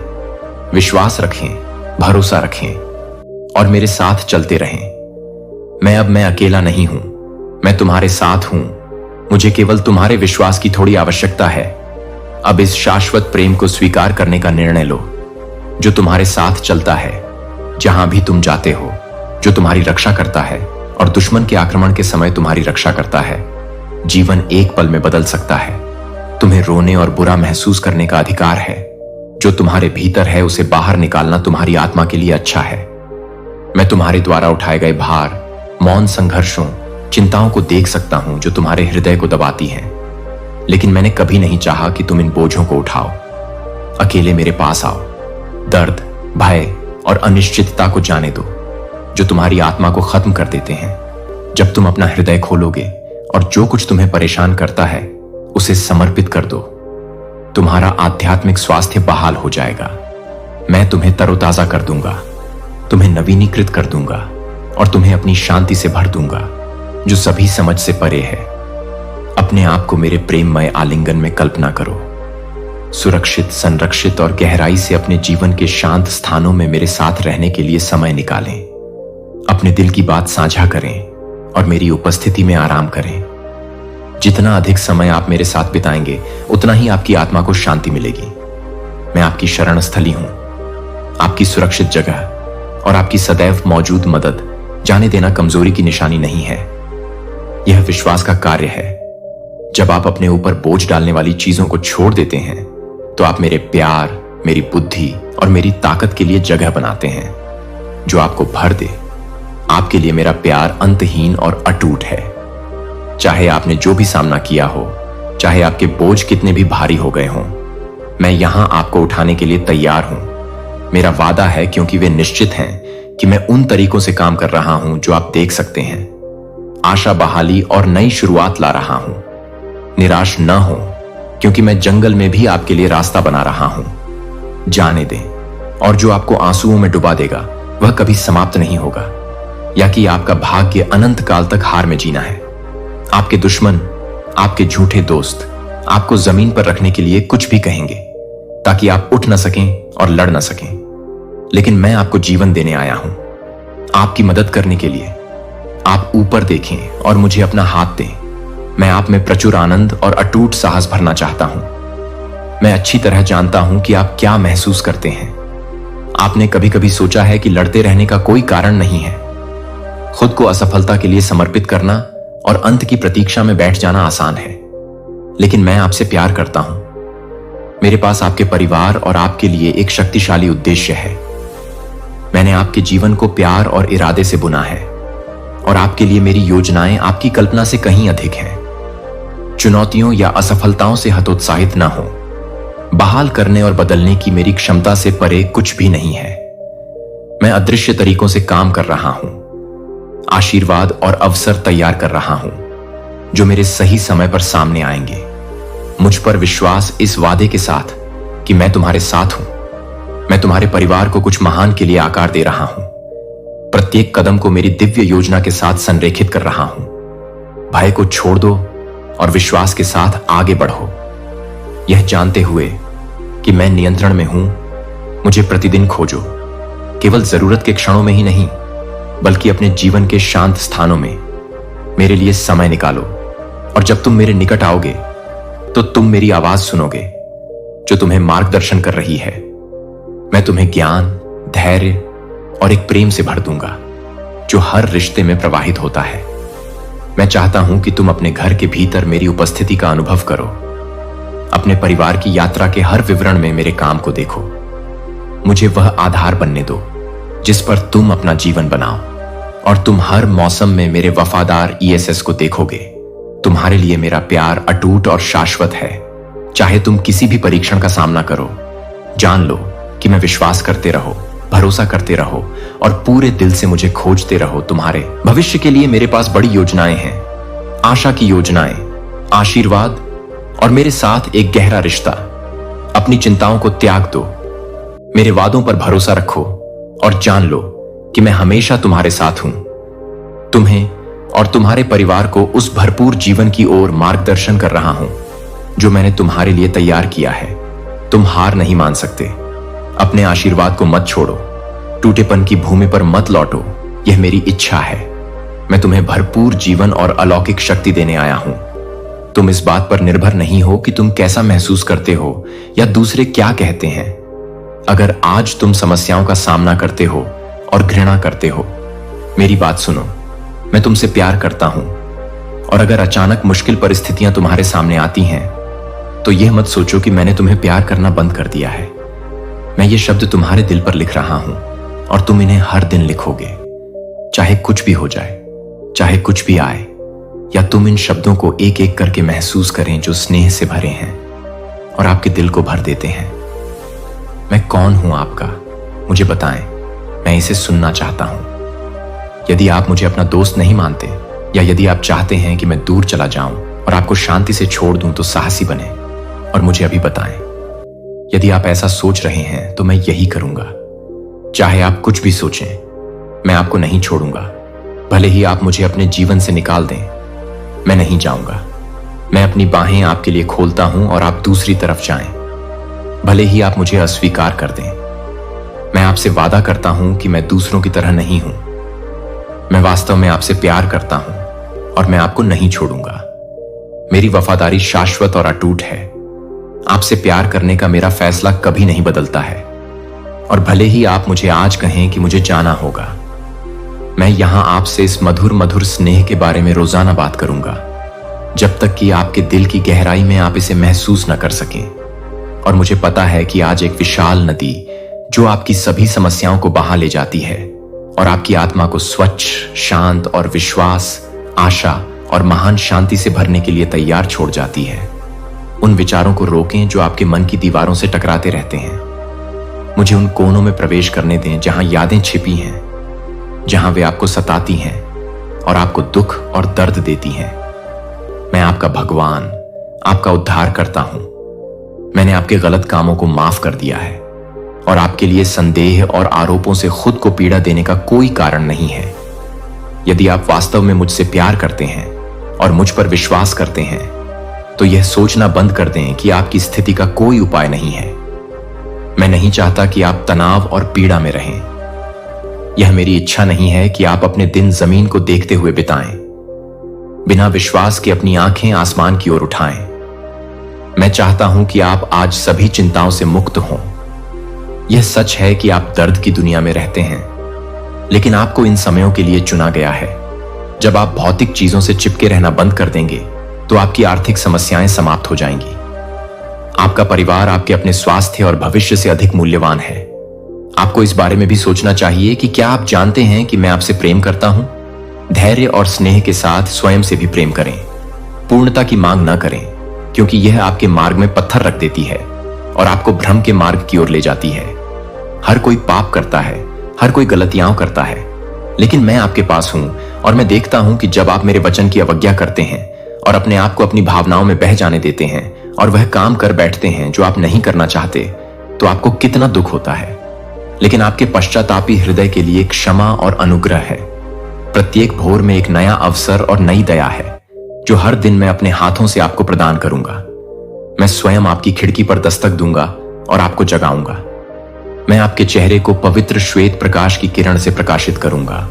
विश्वास रखें, भरोसा रखें और मेरे साथ चलते रहें। मैं अकेला नहीं हूं, मैं तुम्हारे साथ हूं। मुझे केवल तुम्हारे विश्वास की थोड़ी आवश्यकता है। अब इस शाश्वत प्रेम को स्वीकार करने का निर्णय लो, जो तुम्हारे साथ चलता है जहां भी तुम जाते हो, जो तुम्हारी रक्षा करता है और दुश्मन के आक्रमण के समय तुम्हारी रक्षा करता है। जीवन एक पल में बदल सकता है। तुम्हें रोने और बुरा महसूस करने का अधिकार है। जो तुम्हारे भीतर है उसे बाहर निकालना तुम्हारी आत्मा के लिए अच्छा है। मैं तुम्हारे द्वारा उठाए गए भार, मौन संघर्षों, चिंताओं को देख सकता हूं जो तुम्हारे हृदय को दबाती हैं। लेकिन मैंने कभी नहीं चाहा कि तुम इन बोझों को उठाओ। अकेले मेरे पास आओ। दर्द, भय और अनिश्चितता को जाने दो जो तुम्हारी आत्मा को खत्म कर देते हैं। जब तुम अपना हृदय खोलोगे और जो कुछ तुम्हें परेशान करता है उसे समर्पित कर दो, तुम्हारा आध्यात्मिक स्वास्थ्य बहाल हो जाएगा। मैं तुम्हें तरोताजा कर दूंगा, तुम्हें नवीनीकृत कर दूंगा और तुम्हें अपनी शांति से भर दूंगा जो सभी समझ से परे है। अपने आप को मेरे प्रेममय आलिंगन में कल्पना करो। सुरक्षित, संरक्षित और गहराई से अपने जीवन के शांत स्थानों में मेरे साथ रहने के लिए समय निकालें। अपने दिल की बात साझा करें और मेरी उपस्थिति में आराम करें। जितना अधिक समय आप मेरे साथ बिताएंगे उतना ही आपकी आत्मा को शांति मिलेगी। मैं आपकी शरण स्थली हूं, आपकी सुरक्षित जगह और आपकी सदैव मौजूद मदद। जाने देना कमजोरी की निशानी नहीं है, यह विश्वास का कार्य है। जब आप अपने ऊपर बोझ डालने वाली चीजों को छोड़ देते हैं तो आप मेरे प्यार, मेरी बुद्धि और मेरी ताकत के लिए जगह बनाते हैं जो आपको भर दे। आपके लिए मेरा प्यार अंतहीन और अटूट है। चाहे आपने जो भी सामना किया हो, चाहे आपके बोझ कितने भी भारी हो गए हों, मैं यहां आपको उठाने के लिए तैयार हूं। मेरा वादा है, क्योंकि वे निश्चित हैं, कि मैं उन तरीकों से काम कर रहा हूं जो आप देख सकते हैं। आशा बहाली और नई शुरुआत ला रहा हूं। निराश न हो, क्योंकि मैं जंगल में भी आपके लिए रास्ता बना रहा हूं। जाने दें, और जो आपको आंसुओं में डुबा देगा वह कभी समाप्त नहीं होगा, या कि आपका भाग्य अनंत काल तक हार में जीना है। आपके दुश्मन, आपके झूठे दोस्त आपको जमीन पर रखने के लिए कुछ भी कहेंगे ताकि आप उठ न सकें और लड़ न सकें, लेकिन मैं आपको जीवन देने आया हूं, आपकी मदद करने के लिए। आप ऊपर देखें और मुझे अपना हाथ दें। मैं आप में प्रचुर आनंद और अटूट साहस भरना चाहता हूं। मैं अच्छी तरह जानता हूं कि आप क्या महसूस करते हैं। आपने कभी कभी सोचा है कि लड़ते रहने का कोई कारण नहीं है, खुद को असफलता के लिए समर्पित करना और अंत की प्रतीक्षा में बैठ जाना आसान है, लेकिन मैं आपसे प्यार करता हूं। मेरे पास आपके परिवार और आपके लिए एक शक्तिशाली उद्देश्य है। मैंने आपके जीवन को प्यार और इरादे से बुना है और आपके लिए मेरी योजनाएं आपकी कल्पना से कहीं अधिक हैं। चुनौतियों या असफलताओं से हतोत्साहित ना हो। बहाल करने और बदलने की मेरी क्षमता से परे कुछ भी नहीं है। मैं अदृश्य तरीकों से काम कर रहा हूं, आशीर्वाद और अवसर तैयार कर रहा हूं जो मेरे सही समय पर सामने आएंगे। मुझ पर विश्वास इस वादे के साथ कि मैं तुम्हारे साथ हूं। मैं तुम्हारे परिवार को कुछ महान के लिए आकार दे रहा हूं। प्रत्येक कदम को मेरी दिव्य योजना के साथ संरेखित कर रहा हूं। भय को छोड़ दो और विश्वास के साथ आगे बढ़ो, यह जानते हुए कि मैं नियंत्रण में हूं। मुझे प्रतिदिन खोजो, केवल जरूरत के क्षणों में ही नहीं, बल्कि अपने जीवन के शांत स्थानों में मेरे लिए समय निकालो। और जब तुम मेरे निकट आओगे तो तुम मेरी आवाज सुनोगे जो तुम्हें मार्गदर्शन कर रही है। मैं तुम्हें ज्ञान, धैर्य और एक प्रेम से भर दूंगा जो हर रिश्ते में प्रवाहित होता है। मैं चाहता हूं कि तुम अपने घर के भीतर मेरी उपस्थिति का अनुभव करो। अपने परिवार की यात्रा के हर विवरण में मेरे काम को देखो। मुझे वह आधार बनने दो जिस पर तुम अपना जीवन बनाओ, और तुम हर मौसम में मेरे वफादार ईएसएस को देखोगे। तुम्हारे लिए मेरा प्यार अटूट और शाश्वत है। चाहे तुम किसी भी परीक्षण का सामना करो, जान लो कि मैं विश्वास करते रहो, भरोसा करते रहो और पूरे दिल से मुझे खोजते रहो। तुम्हारे भविष्य के लिए मेरे पास बड़ी योजनाएं हैं, आशा की योजनाएं, आशीर्वाद और मेरे साथ एक गहरा रिश्ता। अपनी चिंताओं को त्याग दो, मेरे वादों पर भरोसा रखो और जान लो कि मैं हमेशा तुम्हारे साथ हूं। तुम्हें और तुम्हारे परिवार को उस भरपूर जीवन की ओर मार्गदर्शन कर रहा हूं जो मैंने तुम्हारे लिए तैयार किया है। तुम हार नहीं मान सकते। अपने आशीर्वाद को मत छोड़ो, टूटेपन की भूमि पर मत लौटो। यह मेरी इच्छा है। मैं तुम्हें भरपूर जीवन और अलौकिक शक्ति देने आया हूं। तुम इस बात पर निर्भर नहीं हो कि तुम कैसा महसूस करते हो या दूसरे क्या कहते हैं। अगर आज तुम समस्याओं का सामना करते हो और घृणा करते हो, मेरी बात सुनो। मैं तुमसे प्यार करता हूं, और अगर अचानक मुश्किल परिस्थितियां तुम्हारे सामने आती हैं तो यह मत सोचो कि मैंने तुम्हें प्यार करना बंद कर दिया है। मैं ये शब्द तुम्हारे दिल पर लिख रहा हूं और तुम इन्हें हर दिन लिखोगे, चाहे कुछ भी हो जाए, चाहे कुछ भी आए, या तुम इन शब्दों को एक एक करके महसूस करें जो स्नेह से भरे हैं और आपके दिल को भर देते हैं। मैं कौन हूं आपका, मुझे बताएं। मैं इसे सुनना चाहता हूं। यदि आप मुझे अपना दोस्त नहीं मानते, या यदि आप चाहते हैं कि मैं दूर चला जाऊं और आपको शांति से छोड़ दूं, तो साहसी बने और मुझे अभी बताएं। यदि आप ऐसा सोच रहे हैं तो मैं यही करूंगा। चाहे आप कुछ भी सोचें, मैं आपको नहीं छोड़ूंगा। भले ही आप मुझे अपने जीवन से निकाल दें, मैं नहीं जाऊंगा। मैं अपनी बाहें आपके लिए खोलता हूं और आप दूसरी तरफ जाएं। भले ही आप मुझे अस्वीकार कर दें, मैं आपसे वादा करता हूं कि मैं दूसरों की तरह नहीं हूं। मैं वास्तव में आपसे प्यार करता हूं और मैं आपको नहीं छोड़ूंगा। मेरी वफादारी शाश्वत और अटूट है। आपसे प्यार करने का मेरा फैसला कभी नहीं बदलता है, और भले ही आप मुझे आज कहें कि मुझे जाना होगा, मैं यहां आपसे इस मधुर मधुर स्नेह के बारे में रोजाना बात करूंगा, जब तक कि आपके दिल की गहराई में आप इसे महसूस न कर सकें। और मुझे पता है कि आज एक विशाल नदी जो आपकी सभी समस्याओं को बहा ले जाती है और आपकी आत्मा को स्वच्छ, शांत और विश्वास, आशा और महान शांति से भरने के लिए तैयार छोड़ जाती है। उन विचारों को रोकें जो आपके मन की दीवारों से टकराते रहते हैं। मुझे उन कोनों में प्रवेश करने दें जहां यादें छिपी हैं, जहां वे आपको सताती हैं और आपको दुख और दर्द देती हैं। मैं आपका भगवान, आपका उद्धार करता हूं। मैंने आपके गलत कामों को माफ कर दिया है और आपके लिए संदेह और आरोपों से खुद को पीड़ा देने का कोई कारण नहीं है। यदि आप वास्तव में मुझसे प्यार करते हैं और मुझ पर विश्वास करते हैं, तो यह सोचना बंद कर दें कि आपकी स्थिति का कोई उपाय नहीं है। मैं नहीं चाहता कि आप तनाव और पीड़ा में रहें। यह मेरी इच्छा नहीं है कि आप अपने दिन जमीन को देखते हुए बिताएं, बिना विश्वास के अपनी आंखें आसमान की ओर उठाएं। मैं चाहता हूं कि आप आज सभी चिंताओं से मुक्त हों। यह सच है कि आप दर्द की दुनिया में रहते हैं, लेकिन आपको इन समयों के लिए चुना गया है। जब आप भौतिक चीजों से चिपके रहना बंद कर देंगे तो आपकी आर्थिक समस्याएं समाप्त हो जाएंगी। आपका परिवार आपके अपने स्वास्थ्य और भविष्य से अधिक मूल्यवान है। आपको इस बारे में भी सोचना चाहिए कि क्या आप जानते हैं कि मैं आपसे प्रेम करता हूं। धैर्य और स्नेह के साथ स्वयं से भी प्रेम करें। पूर्णता की मांग न करें, क्योंकि यह आपके मार्ग में पत्थर रख देती है और आपको भ्रम के मार्ग की ओर ले जाती है। हर कोई पाप करता है, हर कोई गलतियां करता है, लेकिन मैं आपके पास हूं और मैं देखता हूं कि जब आप मेरे वचन की अवज्ञा करते हैं और अपने आप को अपनी भावनाओं में बह जाने देते हैं और वह काम कर बैठते हैं जो आप नहीं करना चाहते, तो आपको कितना दुख होता है। लेकिन आपके पश्चातापी हृदय के लिए क्षमा और अनुग्रह है। प्रत्येक भोर में एक नया अवसर और नई दया है जो हर दिन मैं अपने हाथों से आपको प्रदान करूंगा। मैं स्वयं आपकी खिड़की पर दस्तक दूंगा और आपको जगाऊंगा। मैं आपके चेहरे को पवित्र श्वेत प्रकाश की किरण से प्रकाशित करूंगा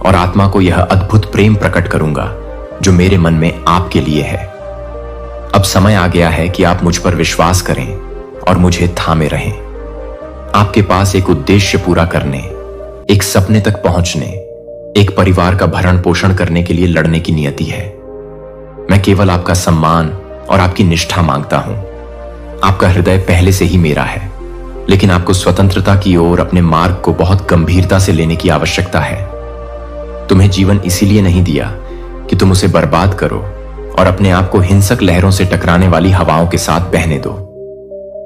और आत्मा को यह अद्भुत प्रेम प्रकट करूंगा जो मेरे मन में आपके लिए है। अब समय आ गया है कि आप मुझ पर विश्वास करें और मुझे थामे रहें। आपके पास एक उद्देश्य पूरा करने, एक सपने तक पहुंचने, एक परिवार का भरण पोषण करने के लिए लड़ने की नियति है। मैं केवल आपका सम्मान और आपकी निष्ठा मांगता हूं। आपका हृदय पहले से ही मेरा है, लेकिन आपको स्वतंत्रता की ओर अपने मार्ग को बहुत गंभीरता से लेने की आवश्यकता है। तुम्हें जीवन इसीलिए नहीं दिया कि तुम उसे बर्बाद करो और अपने आप को हिंसक लहरों से टकराने वाली हवाओं के साथ बहने दो।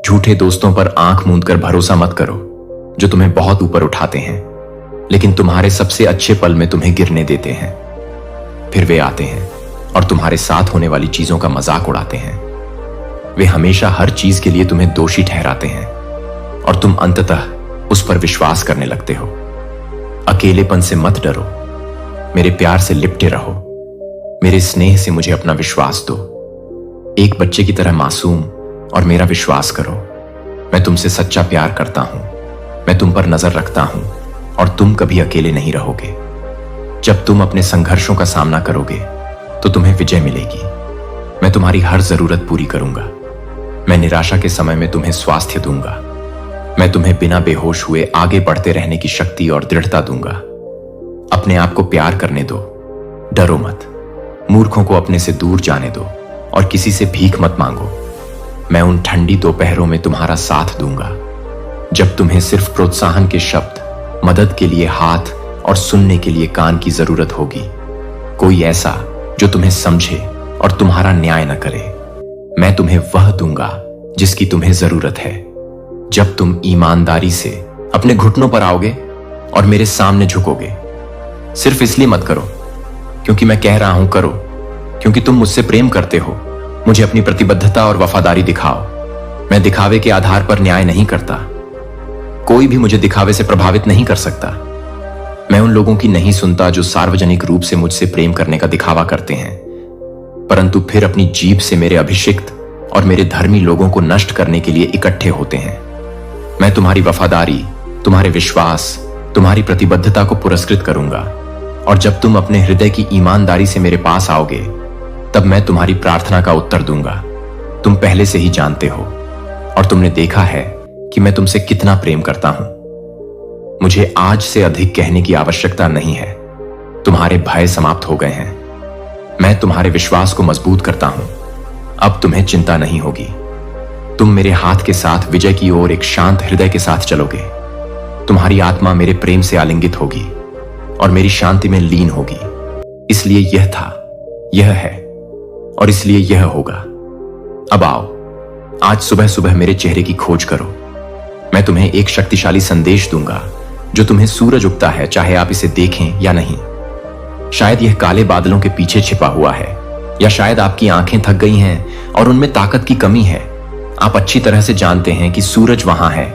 झूठे दोस्तों पर आंख मूंदकर भरोसा मत करो जो तुम्हें बहुत ऊपर उठाते हैं, लेकिन तुम्हारे सबसे अच्छे पल में तुम्हें गिरने देते हैं। फिर वे आते हैं और तुम्हारे साथ होने वाली चीजों का मजाक उड़ाते हैं। वे हमेशा हर चीज के लिए तुम्हें दोषी ठहराते हैं और तुम अंततः उस पर विश्वास करने लगते हो। अकेलेपन से मत डरो, मेरे प्यार से लिपटे रहो। मेरे स्नेह से मुझे अपना विश्वास दो। एक बच्चे की तरह मासूम और मेरा विश्वास करो। मैं तुमसे सच्चा प्यार करता हूं। मैं तुम पर नजर रखता हूं और तुम कभी अकेले नहीं रहोगे। जब तुम अपने संघर्षों का सामना करोगे तो तुम्हें विजय मिलेगी। मैं तुम्हारी हर जरूरत पूरी करूंगा। मैं निराशा के समय में तुम्हें स्वास्थ्य दूंगा। मैं तुम्हें बिना बेहोश हुए आगे बढ़ते रहने की शक्ति और दृढ़ता दूंगा। अपने आप को प्यार करने दो, डरो मत। मूर्खों को अपने से दूर जाने दो और किसी से भीख मत मांगो। मैं उन ठंडी दोपहरों में तुम्हारा साथ दूंगा जब तुम्हें सिर्फ प्रोत्साहन के शब्द, मदद के लिए हाथ और सुनने के लिए कान की जरूरत होगी। कोई ऐसा जो तुम्हें समझे और तुम्हारा न्याय न करे। मैं तुम्हें वह दूंगा जिसकी तुम्हें जरूरत है। जब तुम ईमानदारी से अपने घुटनों पर आओगे और मेरे सामने झुकोगे। सिर्फ इसलिए मत करो क्योंकि मैं कह रहा हूं करो, क्योंकि तुम मुझसे प्रेम करते हो। मुझे अपनी प्रतिबद्धता और वफादारी दिखाओ। मैं दिखावे के आधार पर न्याय नहीं करता। कोई भी मुझे दिखावे से प्रभावित नहीं कर सकता। मैं उन लोगों की नहीं सुनता जो सार्वजनिक रूप से मुझसे प्रेम करने का दिखावा करते हैं, परंतु फिर अपनी जीभ से मेरे अभिषिक्त और मेरे धर्मी लोगों को नष्ट करने के लिए इकट्ठे होते हैं। मैं तुम्हारी वफादारी, तुम्हारे विश्वास, तुम्हारी प्रतिबद्धता को पुरस्कृत करूंगा और जब तुम अपने हृदय की ईमानदारी से मेरे पास आओगे तब मैं तुम्हारी प्रार्थना का उत्तर दूंगा। तुम पहले से ही जानते हो और तुमने देखा है कि मैं तुमसे कितना प्रेम करता हूं। मुझे आज से अधिक कहने की आवश्यकता नहीं है। तुम्हारे भय समाप्त हो गए हैं। मैं तुम्हारे विश्वास को मजबूत करता हूं। अब तुम्हें चिंता नहीं होगी। तुम मेरे हाथ के साथ विजय की ओर एक शांत हृदय के साथ चलोगे। तुम्हारी आत्मा मेरे प्रेम से आलिंगित होगी और मेरी शांति में लीन होगी। इसलिए यह था, यह है और इसलिए यह होगा। अब आओ, आज सुबह सुबह मेरे चेहरे की खोज करो। मैं तुम्हें एक शक्तिशाली संदेश दूंगा जो तुम्हें सूरज उगता है, चाहे आप इसे देखें या नहीं। शायद यह काले बादलों के पीछे छिपा हुआ है, या शायद आपकी आंखें थक गई हैं और उनमें ताकत की कमी है। आप अच्छी तरह से जानते हैं कि सूरज वहां है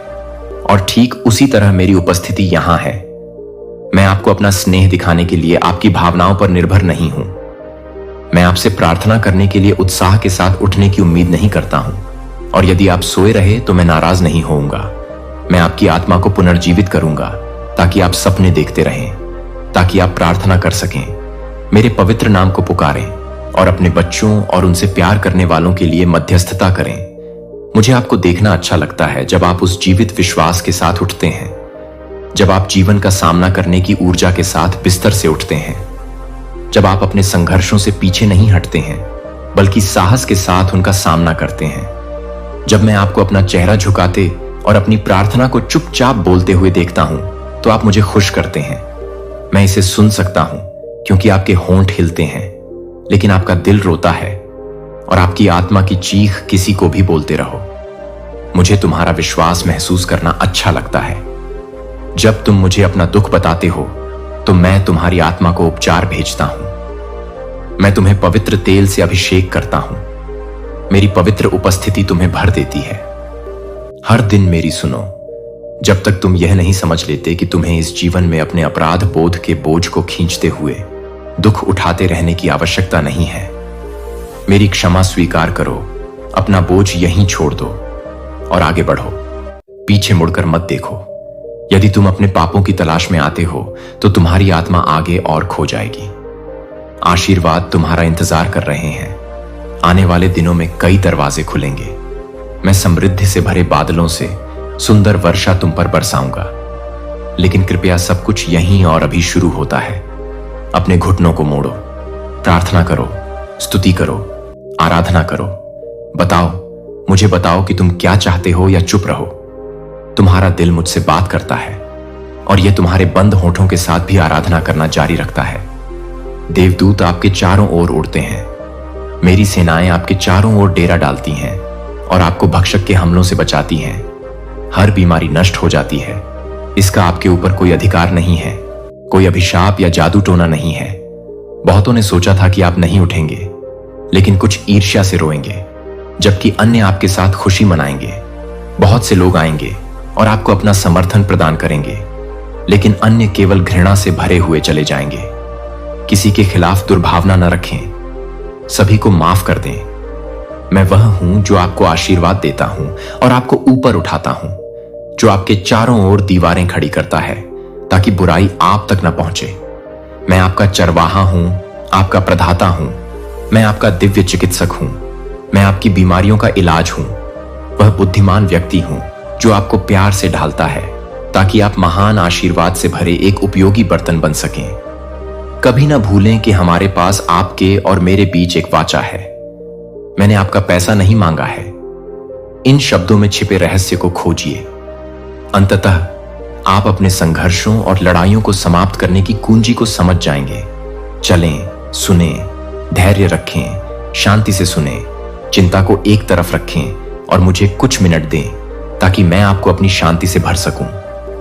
और ठीक उसी तरह मेरी उपस्थिति यहां है। मैं आपको अपना स्नेह दिखाने के लिए आपकी भावनाओं पर निर्भर नहीं हूं। मैं आपसे प्रार्थना करने के लिए उत्साह के साथ उठने की उम्मीद नहीं करता हूं, और यदि आप सोए रहे तो मैं नाराज नहीं होऊंगा। मैं आपकी आत्मा को पुनर्जीवित करूंगा ताकि आप सपने देखते रहें, ताकि आप प्रार्थना कर सकें, मेरे पवित्र नाम को पुकारें और अपने बच्चों और उनसे प्यार करने वालों के लिए मध्यस्थता करें। मुझे आपको देखना अच्छा लगता है जब आप उस जीवित विश्वास के साथ उठते हैं। जब आप जीवन का सामना करने की ऊर्जा के साथ बिस्तर से उठते हैं, जब आप अपने संघर्षों से पीछे नहीं हटते हैं बल्कि साहस के साथ उनका सामना करते हैं, जब मैं आपको अपना चेहरा झुकाते और अपनी प्रार्थना को चुपचाप बोलते हुए देखता हूं तो आप मुझे खुश करते हैं। मैं इसे सुन सकता हूं क्योंकि आपके होंठ हिलते हैं, लेकिन आपका दिल रोता है और आपकी आत्मा की चीख किसी को भी बोलते रहो। मुझे तुम्हारा विश्वास महसूस करना अच्छा लगता है। जब तुम मुझे अपना दुख बताते हो तो मैं तुम्हारी आत्मा को उपचार भेजता हूं। मैं तुम्हें पवित्र तेल से अभिषेक करता हूं। मेरी पवित्र उपस्थिति तुम्हें भर देती है। हर दिन मेरी सुनो, जब तक तुम यह नहीं समझ लेते कि तुम्हें इस जीवन में अपने अपराध बोध के बोझ को खींचते हुए दुख उठाते रहने की आवश्यकता नहीं है। मेरी क्षमा स्वीकार करो, अपना बोझ यहीं छोड़ दो और आगे बढ़ो। पीछे मुड़कर मत देखो। यदि तुम अपने पापों की तलाश में आते हो तो तुम्हारी आत्मा आगे और खो जाएगी। आशीर्वाद तुम्हारा इंतजार कर रहे हैं। आने वाले दिनों में कई दरवाजे खुलेंगे। मैं समृद्धि से भरे बादलों से सुंदर वर्षा तुम पर बरसाऊंगा। लेकिन कृपया सब कुछ यहीं और अभी शुरू होता है। अपने घुटनों को मोड़ो, प्रार्थना करो, स्तुति करो, आराधना करो। मुझे बताओ कि तुम क्या चाहते हो या चुप रहो। तुम्हारा दिल मुझसे बात करता है और यह तुम्हारे बंद होठों के साथ भी आराधना करना जारी रखता है। देवदूत आपके चारों ओर उड़ते हैं। मेरी सेनाएं आपके चारों ओर डेरा डालती हैं और आपको भक्षक के हमलों से बचाती हैं। हर बीमारी नष्ट हो जाती है। इसका आपके ऊपर कोई अधिकार नहीं है। कोई अभिशाप या जादू टोना नहीं है। बहुतों ने सोचा था कि आप नहीं उठेंगे, लेकिन कुछ ईर्ष्या से रोएंगे, जबकि अन्य आपके साथ खुशी मनाएंगे। बहुत से लोग आएंगे और आपको अपना समर्थन प्रदान करेंगे, लेकिन अन्य केवल घृणा से भरे हुए चले जाएंगे। किसी के खिलाफ दुर्भावना न रखें, सभी को माफ कर दें। मैं वह हूं जो आपको आशीर्वाद देता हूं और आपको ऊपर उठाता हूं, जो आपके चारों ओर दीवारें खड़ी करता है ताकि बुराई आप तक न पहुंचे। मैं आपका चरवाहा हूं, आपका प्रदाता हूं। मैं आपका दिव्य चिकित्सक हूं। मैं आपकी बीमारियों का इलाज हूं। वह बुद्धिमान व्यक्ति हूं जो आपको प्यार से ढालता है ताकि आप महान आशीर्वाद से भरे एक उपयोगी बर्तन बन सकें। कभी ना भूलें कि हमारे पास आपके और मेरे बीच एक वाचा है। मैंने आपका पैसा नहीं मांगा है। इन शब्दों में छिपे रहस्य को खोजिए। अंततः आप अपने संघर्षों और लड़ाइयों को समाप्त करने की कुंजी को समझ जाएंगे। चलें, सुने, धैर्य रखें, शांति से सुने, चिंता को एक तरफ रखें और मुझे कुछ मिनट दें ताकि मैं आपको अपनी शांति से भर सकूं।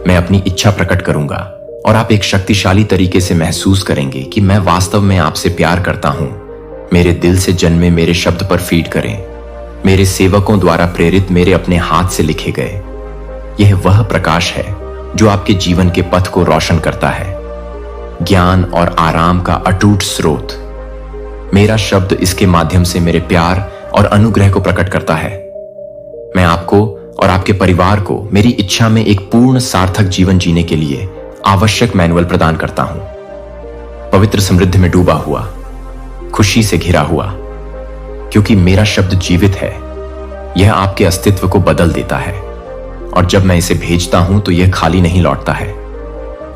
मैं अपनी इच्छा प्रकट करूंगा और आप एक शक्तिशाली तरीके से महसूस करेंगे कि मैं वास्तव में आपसे प्यार करता हूं। मेरे दिल से जन्मे मेरे शब्द पर फीड करें, मेरे सेवकों द्वारा प्रेरित, मेरे अपने हाथ से लिखे गए। यह वह प्रकाश है जो आपके जीवन के पथ को रोशन करता है, ज्ञान और आराम का अटूट स्रोत। मेरा शब्द इसके माध्यम से मेरे प्यार और अनुग्रह को प्रकट करता है। मैं आपको और आपके परिवार को मेरी इच्छा में एक पूर्ण सार्थक जीवन जीने के लिए आवश्यक मैनुअल प्रदान करता हूं। पवित्र समृद्धि में डूबा हुआ, खुशी से घिरा हुआ, क्योंकि मेरा शब्द जीवित है। यह आपके अस्तित्व को बदल देता है और जब मैं इसे भेजता हूं तो यह खाली नहीं लौटता है।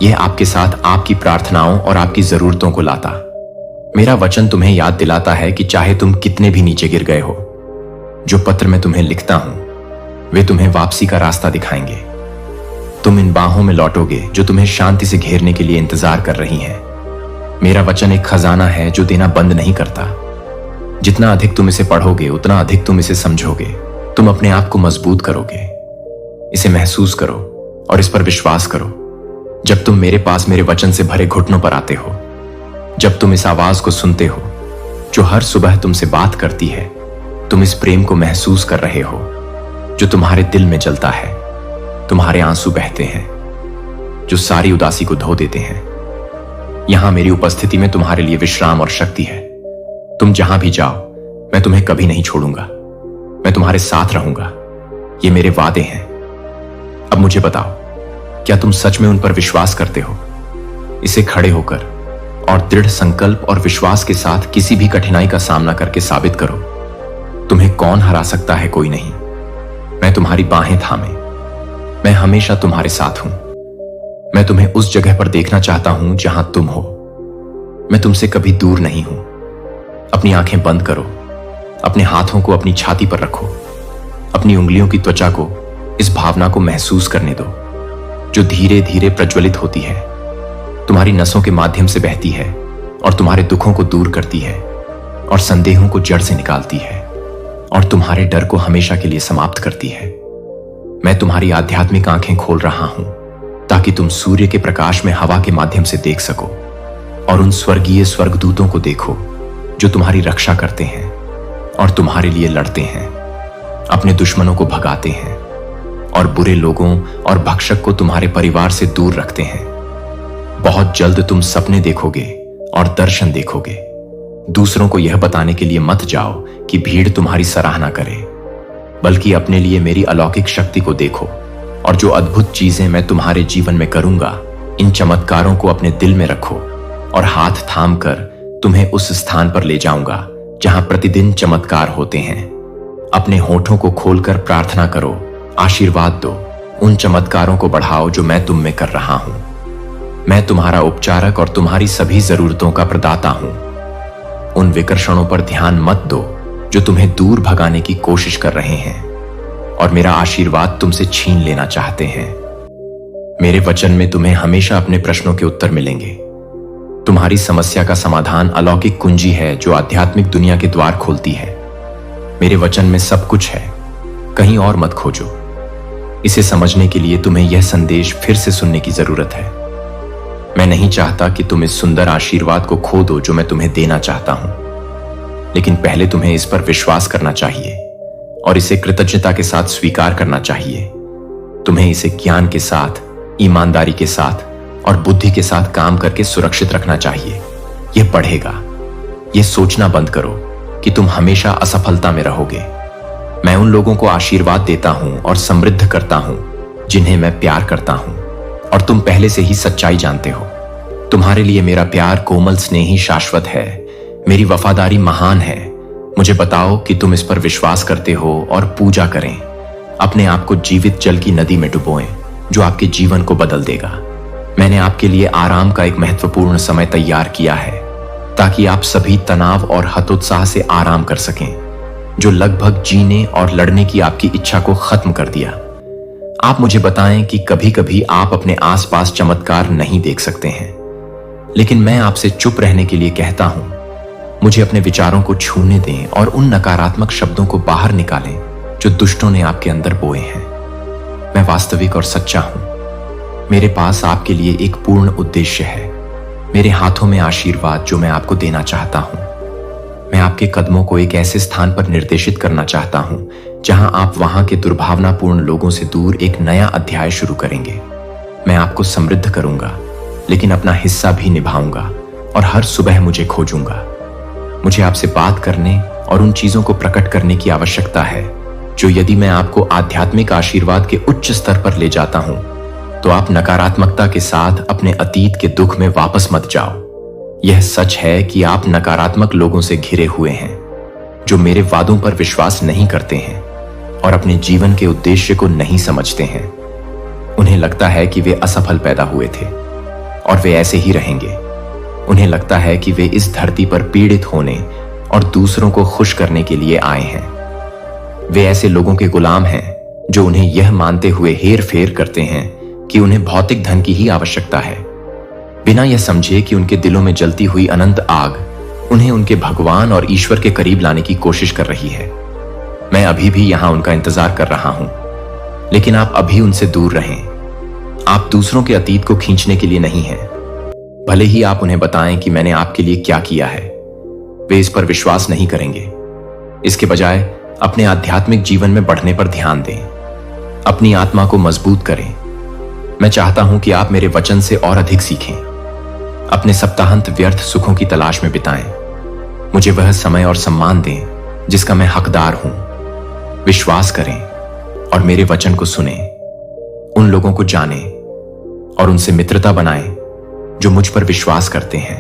यह आपके साथ आपकी प्रार्थनाओं और आपकी जरूरतों को लाता। मेरा वचन तुम्हें याद दिलाता है कि चाहे तुम कितने भी नीचे गिर गए हो, जो पत्र मैं तुम्हें लिखता हूं वे तुम्हें वापसी का रास्ता दिखाएंगे। तुम इन बाहों में लौटोगे जो तुम्हें शांति से घेरने के लिए इंतजार कर रही हैं। मेरा वचन एक खजाना है जो देना बंद नहीं करता। जितना अधिक तुम इसे पढ़ोगे उतना अधिक तुम इसे समझोगे। तुम अपने आप को मजबूत करोगे। इसे महसूस करो और इस पर विश्वास करो। जब तुम मेरे पास मेरे वचन से भरे घुटनों पर आते हो, जब तुम इस आवाज को सुनते हो जो हर सुबह तुमसे बात करती है, तुम इस प्रेम को महसूस कर रहे हो जो तुम्हारे दिल में जलता है। तुम्हारे आंसू बहते हैं जो सारी उदासी को धो देते हैं। यहां मेरी उपस्थिति में तुम्हारे लिए विश्राम और शक्ति है। तुम जहां भी जाओ, मैं तुम्हें कभी नहीं छोड़ूंगा। मैं तुम्हारे साथ रहूंगा। ये मेरे वादे हैं। अब मुझे बताओ, क्या तुम सच में उन पर विश्वास करते हो? इसे खड़े होकर और दृढ़ संकल्प और विश्वास के साथ किसी भी कठिनाई का सामना करके साबित करो, तुम्हें कौन हरा सकता है? कोई नहीं। मैं तुम्हारी बाहें थामे, मैं हमेशा तुम्हारे साथ हूं। मैं तुम्हें उस जगह पर देखना चाहता हूं जहां तुम हो। मैं तुमसे कभी दूर नहीं हूं। अपनी आंखें बंद करो, अपने हाथों को अपनी छाती पर रखो, अपनी उंगलियों की त्वचा को इस भावना को महसूस करने दो जो धीरे धीरे प्रज्वलित होती है, तुम्हारी नसों के माध्यम से बहती है और तुम्हारे दुखों को दूर करती है और संदेहों को जड़ से निकालती है और तुम्हारे डर को हमेशा के लिए समाप्त करती है। मैं तुम्हारी आध्यात्मिक आंखें खोल रहा हूं ताकि तुम सूर्य के प्रकाश में हवा के माध्यम से देख सको और उन स्वर्गीय स्वर्गदूतों को देखो जो तुम्हारी रक्षा करते हैं और तुम्हारे लिए लड़ते हैं, अपने दुश्मनों को भगाते हैं और बुरे लोगों और भक्षक को तुम्हारे परिवार से दूर रखते हैं। बहुत जल्द तुम सपने देखोगे और दर्शन देखोगे। दूसरों को यह बताने के लिए मत जाओ कि भीड़ तुम्हारी सराहना करे, बल्कि अपने लिए मेरी अलौकिक शक्ति को देखो और जो अद्भुत चीजें मैं तुम्हारे जीवन में करूंगा, इन चमत्कारों को अपने दिल में रखो और हाथ थाम कर तुम्हें उस स्थान पर ले जाऊंगा जहां प्रतिदिन चमत्कार होते हैं। अपने होठों को खोलकर प्रार्थना करो, आशीर्वाद दो, उन चमत्कारों को बढ़ाओ जो मैं तुम में कर रहा हूं। मैं तुम्हारा उपचारक और तुम्हारी सभी जरूरतों का प्रदाता हूं। उन विकर्षणों पर ध्यान मत दो जो तुम्हें दूर भगाने की कोशिश कर रहे हैं और मेरा आशीर्वाद तुमसे छीन लेना चाहते हैं। मेरे वचन में तुम्हें हमेशा अपने प्रश्नों के उत्तर मिलेंगे। तुम्हारी समस्या का समाधान अलौकिक कुंजी है जो आध्यात्मिक दुनिया के द्वार खोलती है। मेरे वचन में सब कुछ है, कहीं और मत खोजो। इसे समझने के लिए तुम्हें यह संदेश फिर से सुनने की जरूरत है। मैं नहीं चाहता कि तुम इस सुंदर आशीर्वाद को खो दो जो मैं तुम्हें देना चाहता हूं, लेकिन पहले तुम्हें इस पर विश्वास करना चाहिए और इसे कृतज्ञता के साथ स्वीकार करना चाहिए। तुम्हें इसे ज्ञान के साथ, ईमानदारी के साथ और बुद्धि के साथ काम करके सुरक्षित रखना चाहिए। यह बढ़ेगा। यह सोचना बंद करो कि तुम हमेशा असफलता में रहोगे। मैं उन लोगों को आशीर्वाद देता हूं और समृद्ध करता हूं जिन्हें मैं प्यार करता हूं और तुम पहले से ही सच्चाई जानते हो। तुम्हारे लिए मेरा प्यार कोमल, स्नेही, शाश्वत है। मेरी वफादारी महान है। मुझे बताओ कि तुम इस पर विश्वास करते हो और पूजा करें। अपने आप को जीवित जल की नदी में डुबोएं जो आपके जीवन को बदल देगा। मैंने आपके लिए आराम का एक महत्वपूर्ण समय तैयार किया है ताकि आप सभी तनाव और हतोत्साह से आराम कर सकें जो लगभग जीने और लड़ने की आपकी इच्छा को खत्म कर दिया। आप मुझे बताएं कि कभी कभी आप अपने आसपास चमत्कार नहीं देख सकते हैं, लेकिन मैं आपसे चुप रहने के लिए कहता हूं। मुझे अपने विचारों को छूने दें और उन नकारात्मक शब्दों को बाहर निकालें जो दुष्टों ने आपके अंदर बोए हैं। मैं वास्तविक और सच्चा हूं। मेरे पास आपके लिए एक पूर्ण उद्देश्य है। मेरे हाथों में आशीर्वाद जो मैं आपको देना चाहता हूं। मैं आपके कदमों को एक ऐसे स्थान पर निर्देशित करना चाहता हूं जहां आप वहां के दुर्भावनापूर्ण लोगों से दूर एक नया अध्याय शुरू करेंगे। मैं आपको समृद्ध करूंगा, लेकिन अपना हिस्सा भी निभाऊंगा और हर सुबह मुझे खोजूंगा। मुझे आपसे बात करने और उन चीजों को प्रकट करने की आवश्यकता है जो यदि मैं आपको आध्यात्मिक आशीर्वाद के उच्च स्तर पर ले जाता हूं तो आप नकारात्मकता के साथ अपने अतीत के दुख में वापस मत जाओ। यह सच है कि आप नकारात्मक लोगों से घिरे हुए हैं जो मेरे वादों पर विश्वास नहीं करते हैं और अपने जीवन के उद्देश्य को नहीं समझते हैं। उन्हें लगता है कि वे असफल पैदा हुए थे और वे ऐसे ही रहेंगे। उन्हें लगता है कि वे इस धरती पर पीड़ित होने और दूसरों को खुश करने के लिए आए हैं। वे ऐसे लोगों के गुलाम हैं जो उन्हें यह मानते हुए हेर फेर करते हैं कि उन्हें भौतिक धन की ही आवश्यकता है, बिना यह समझे कि उनके दिलों में जलती हुई अनंत आग उन्हें उनके भगवान और ईश्वर के करीब लाने की कोशिश कर रही है। मैं अभी भी यहां उनका इंतजार कर रहा हूं, लेकिन आप अभी उनसे दूर रहें। आप दूसरों के अतीत को खींचने के लिए नहीं हैं। भले ही आप उन्हें बताएं कि मैंने आपके लिए क्या किया है, वे इस पर विश्वास नहीं करेंगे। इसके बजाय अपने आध्यात्मिक जीवन में बढ़ने पर ध्यान दें। अपनी आत्मा को मजबूत करें। मैं चाहता हूं कि आप मेरे वचन से और अधिक सीखें। अपने सप्ताहांत व्यर्थ सुखों की तलाश में बिताएं। मुझे वह समय और सम्मान दें जिसका मैं हकदार हूं। विश्वास करें और मेरे वचन को सुनें। उन लोगों को जानें और उनसे मित्रता बनाएं जो मुझ पर विश्वास करते हैं,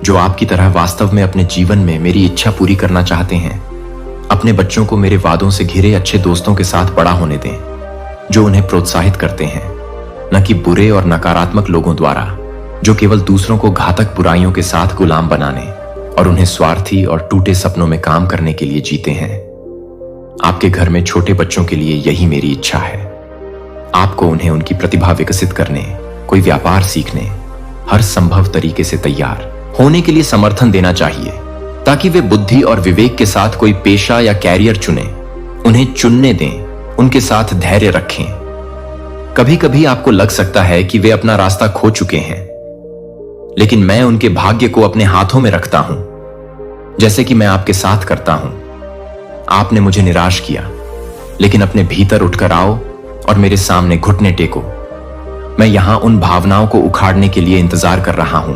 जो आपकी तरह वास्तव में अपने जीवन में मेरी इच्छा पूरी करना चाहते हैं। अपने बच्चों को मेरे वादों से घिरे अच्छे दोस्तों के साथ बड़ा होने दें जो उन्हें प्रोत्साहित करते हैं न कि बुरे और नकारात्मक लोगों द्वारा, जो केवल दूसरों को घातक बुराइयों के साथ गुलाम बनाने और उन्हें स्वार्थी और टूटे सपनों में काम करने के लिए जीते हैं। आपके घर में छोटे बच्चों के लिए यही मेरी इच्छा है। आपको उन्हें उनकी प्रतिभा विकसित करने, कोई व्यापार सीखने, हर संभव तरीके से तैयार होने के लिए समर्थन देना चाहिए, ताकि वे बुद्धि और विवेक के साथ कोई पेशा या कैरियर चुनें, उन्हें चुनने दें, उनके साथ धैर्य रखें। कभी कभी आपको लग सकता है कि वे अपना रास्ता खो चुके हैं, लेकिन मैं उनके भाग्य को अपने हाथों में रखता हूं, जैसे कि मैं आपके साथ करता हूं। आपने मुझे निराश किया, लेकिन अपने भीतर उठकर आओ और मेरे सामने घुटने टेको। मैं यहां उन भावनाओं को उखाड़ने के लिए इंतजार कर रहा हूं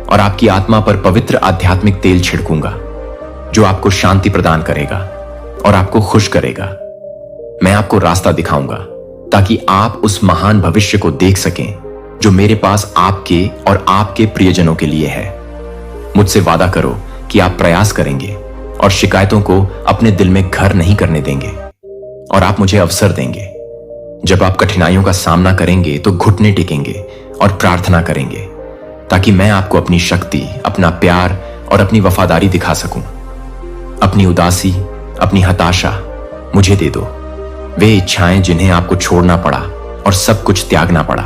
और आपकी आत्मा पर पवित्र आध्यात्मिक तेल छिड़कूंगा, जो आपको शांति प्रदान करेगा और आपको खुश करेगा। मैं आपको रास्ता दिखाऊंगा ताकि आप उस महान भविष्य को देख सकें जो मेरे पास आपके और आपके प्रियजनों के लिए है। मुझसे वादा करो कि आप प्रयास करेंगे और शिकायतों को अपने दिल में घर नहीं करने देंगे, और आप मुझे अवसर देंगे। जब आप कठिनाइयों का सामना करेंगे तो घुटने टेकेंगे और प्रार्थना करेंगे, ताकि मैं आपको अपनी शक्ति, अपना प्यार और अपनी वफादारी दिखा सकूं। अपनी उदासी, अपनी हताशा मुझे दे दो। वे इच्छाएं जिन्हें आपको छोड़ना पड़ा और सब कुछ त्यागना पड़ा,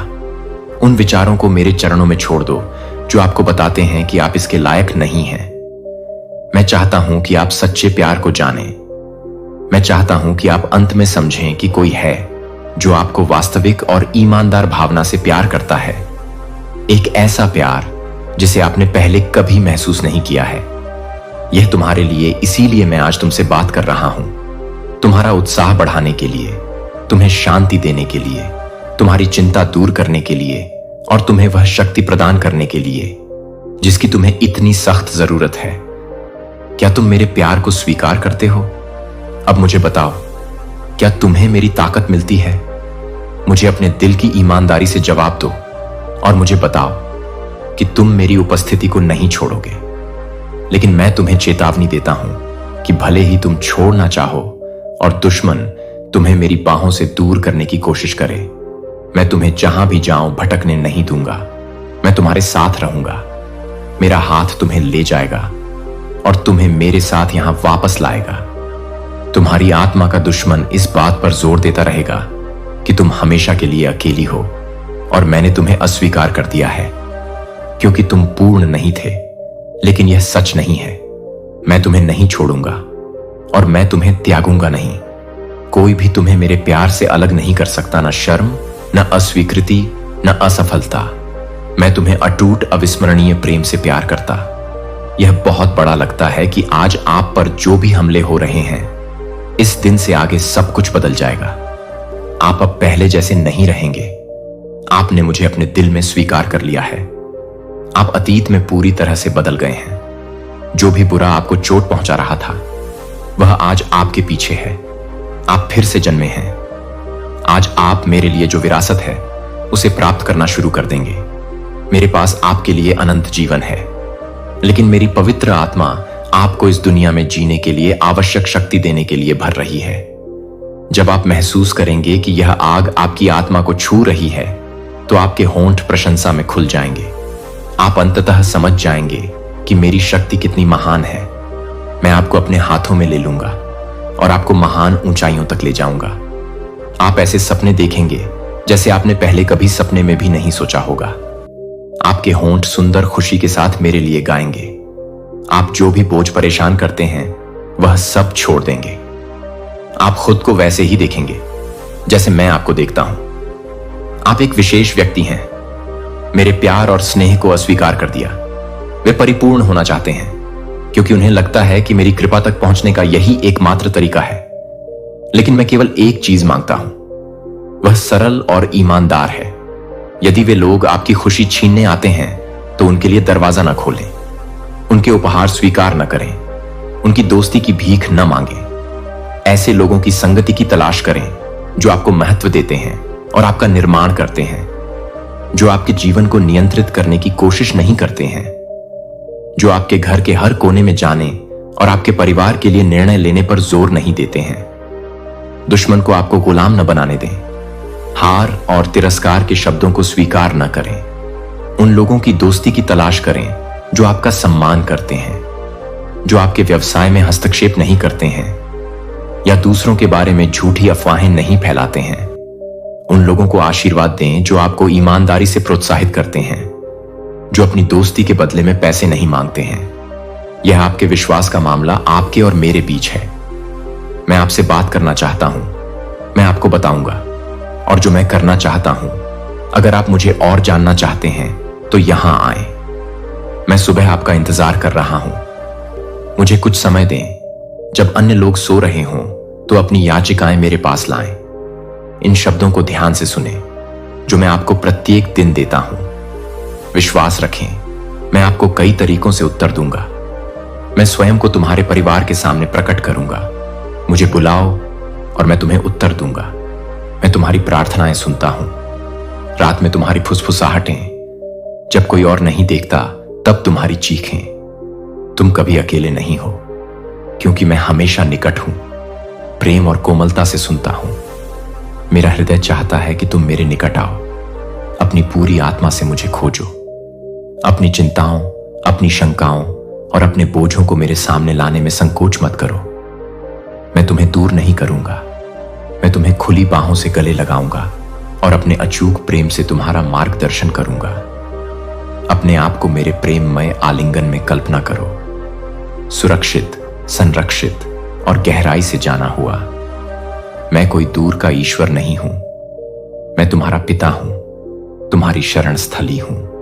उन विचारों को मेरे चरणों में छोड़ दो जो आपको बताते हैं कि आप इसके लायक नहीं हैं। मैं चाहता हूं कि आप सच्चे प्यार को जानें। मैं चाहता हूं कि आप अंत में समझें कि कोई है जो आपको वास्तविक और ईमानदार भावना से प्यार करता है। एक ऐसा प्यार जिसे आपने पहले कभी महसूस नहीं किया है। यह तुम्हारे लिए, इसीलिए मैं आज तुमसे बात कर रहा हूं। तुम्हारा उत्साह बढ़ाने के लिए, तुम्हें शांति देने के लिए, तुम्हारी चिंता दूर करने के लिए और तुम्हें वह शक्ति प्रदान करने के लिए जिसकी तुम्हें इतनी सख्त जरूरत है। क्या तुम मेरे प्यार को स्वीकार करते हो? अब मुझे बताओ, क्या तुम्हें मेरी ताकत मिलती है? मुझे अपने दिल की ईमानदारी से जवाब दो और मुझे बताओ कि तुम मेरी उपस्थिति को नहीं छोड़ोगे। लेकिन मैं तुम्हें चेतावनी देता हूं कि भले ही तुम छोड़ना चाहो और दुश्मन तुम्हें मेरी बाहों से दूर करने की कोशिश करे, मैं तुम्हें जहां भी जाऊं भटकने नहीं दूंगा। मैं तुम्हारे साथ रहूंगा। मेरा हाथ तुम्हें ले जाएगा और तुम्हें मेरे साथ यहां वापस लाएगा। तुम्हारी आत्मा का दुश्मन इस बात पर जोर देता रहेगा कि तुम हमेशा के लिए अकेली हो और मैंने तुम्हें अस्वीकार कर दिया है, क्योंकि तुम पूर्ण नहीं थे। लेकिन यह सच नहीं है। मैं तुम्हें नहीं छोड़ूंगा और मैं तुम्हें त्यागूंगा नहीं। कोई भी तुम्हें मेरे प्यार से अलग नहीं कर सकता, न शर्म, न अस्वीकृति, न असफलता। मैं तुम्हें अटूट अविस्मरणीय प्रेम से प्यार करता। यह बहुत बड़ा लगता है कि आज आप पर जो भी हमले हो रहे हैं, इस दिन से आगे सब कुछ बदल जाएगा। आप अब पहले जैसे नहीं रहेंगे। आपने मुझे अपने दिल में स्वीकार कर लिया है। आप अतीत में पूरी तरह से बदल गए हैं। जो भी बुरा आपको चोट पहुंचा रहा था, वह आज आपके पीछे है। आप फिर से जन्मे हैं। आज आप मेरे लिए जो विरासत है, उसे प्राप्त करना शुरू कर देंगे। मेरे पास आपके लिए अनंत जीवन है, लेकिन मेरी पवित्र आत्मा आपको इस दुनिया में जीने के लिए आवश्यक शक्ति देने के लिए भर रही है। जब आप महसूस करेंगे कि यह आग आपकी आत्मा को छू रही है, तो आपके होंठ प्रशंसा में खुल जाएंगे। आप अंततः समझ जाएंगे कि मेरी शक्ति कितनी महान है। मैं आपको अपने हाथों में ले लूंगा और आपको महान ऊंचाइयों तक ले जाऊंगा। आप ऐसे सपने देखेंगे जैसे आपने पहले कभी सपने में भी नहीं सोचा होगा। आपके होंठ सुंदर खुशी के साथ मेरे लिए गाएंगे। आप जो भी बोझ परेशान करते हैं, वह सब छोड़ देंगे। आप खुद को वैसे ही देखेंगे जैसे मैं आपको देखता हूं। आप एक विशेष व्यक्ति हैं। मेरे प्यार और स्नेह को अस्वीकार कर दिया। वे परिपूर्ण होना चाहते हैं, क्योंकि उन्हें लगता है कि मेरी कृपा तक पहुंचने का यही एकमात्र तरीका है। लेकिन मैं केवल एक चीज मांगता हूं, वह सरल और ईमानदार है। यदि वे लोग आपकी खुशी छीनने आते हैं, तो उनके लिए दरवाजा न खोलें, उनके उपहार स्वीकार न करें, उनकी दोस्ती की भीख न मांगें। ऐसे लोगों की संगति की तलाश करें जो आपको महत्व देते हैं और आपका निर्माण करते हैं, जो आपके जीवन को नियंत्रित करने की कोशिश नहीं करते हैं, जो आपके घर के हर कोने में जाने और आपके परिवार के लिए निर्णय लेने पर जोर नहीं देते हैं। दुश्मन को आपको गुलाम न बनाने दें। हार और तिरस्कार के शब्दों को स्वीकार न करें। उन लोगों की दोस्ती की तलाश करें जो आपका सम्मान करते हैं, जो आपके व्यवसाय में हस्तक्षेप नहीं करते हैं या दूसरों के बारे में झूठी अफवाहें नहीं फैलाते हैं। उन लोगों को आशीर्वाद दें जो आपको ईमानदारी से प्रोत्साहित करते हैं, जो अपनी दोस्ती के बदले में पैसे नहीं मांगते हैं। यह आपके विश्वास का मामला आपके और मेरे बीच है। मैं आपसे बात करना चाहता हूं, मैं आपको बताऊंगा, और जो मैं करना चाहता हूं। अगर आप मुझे और जानना चाहते हैं तो यहां आएं। मैं सुबह आपका इंतजार कर रहा हूं। मुझे कुछ समय दें। जब अन्य लोग सो रहे हों तो अपनी याचिकाएं मेरे पास लाएं। इन शब्दों को ध्यान से सुनें जो मैं आपको प्रत्येक दिन देता हूं। विश्वास रखें, मैं आपको कई तरीकों से उत्तर दूंगा। मैं स्वयं को तुम्हारे परिवार के सामने प्रकट करूंगा। मुझे बुलाओ और मैं तुम्हें उत्तर दूंगा। मैं तुम्हारी प्रार्थनाएं सुनता हूं। रात में तुम्हारी फुसफुसाहटें, जब कोई और नहीं देखता तब तुम्हारी चीखें। तुम कभी अकेले नहीं हो, क्योंकि मैं हमेशा निकट हूं। प्रेम और कोमलता से सुनता हूं। मेरा हृदय चाहता है कि तुम मेरे निकट आओ। अपनी पूरी आत्मा से मुझे खोजो। अपनी चिंताओं, अपनी शंकाओं और अपने बोझों को मेरे सामने लाने में संकोच मत करो। मैं तुम्हें दूर नहीं करूंगा। मैं तुम्हें खुली बाहों से गले लगाऊंगा और अपने अचूक प्रेम से तुम्हारा मार्गदर्शन करूंगा। अपने आप को मेरे प्रेममय आलिंगन में कल्पना करो, सुरक्षित, संरक्षित और गहराई से जाना हुआ। मैं कोई दूर का ईश्वर नहीं हूं। मैं तुम्हारा पिता हूं, तुम्हारी शरण स्थली हूं।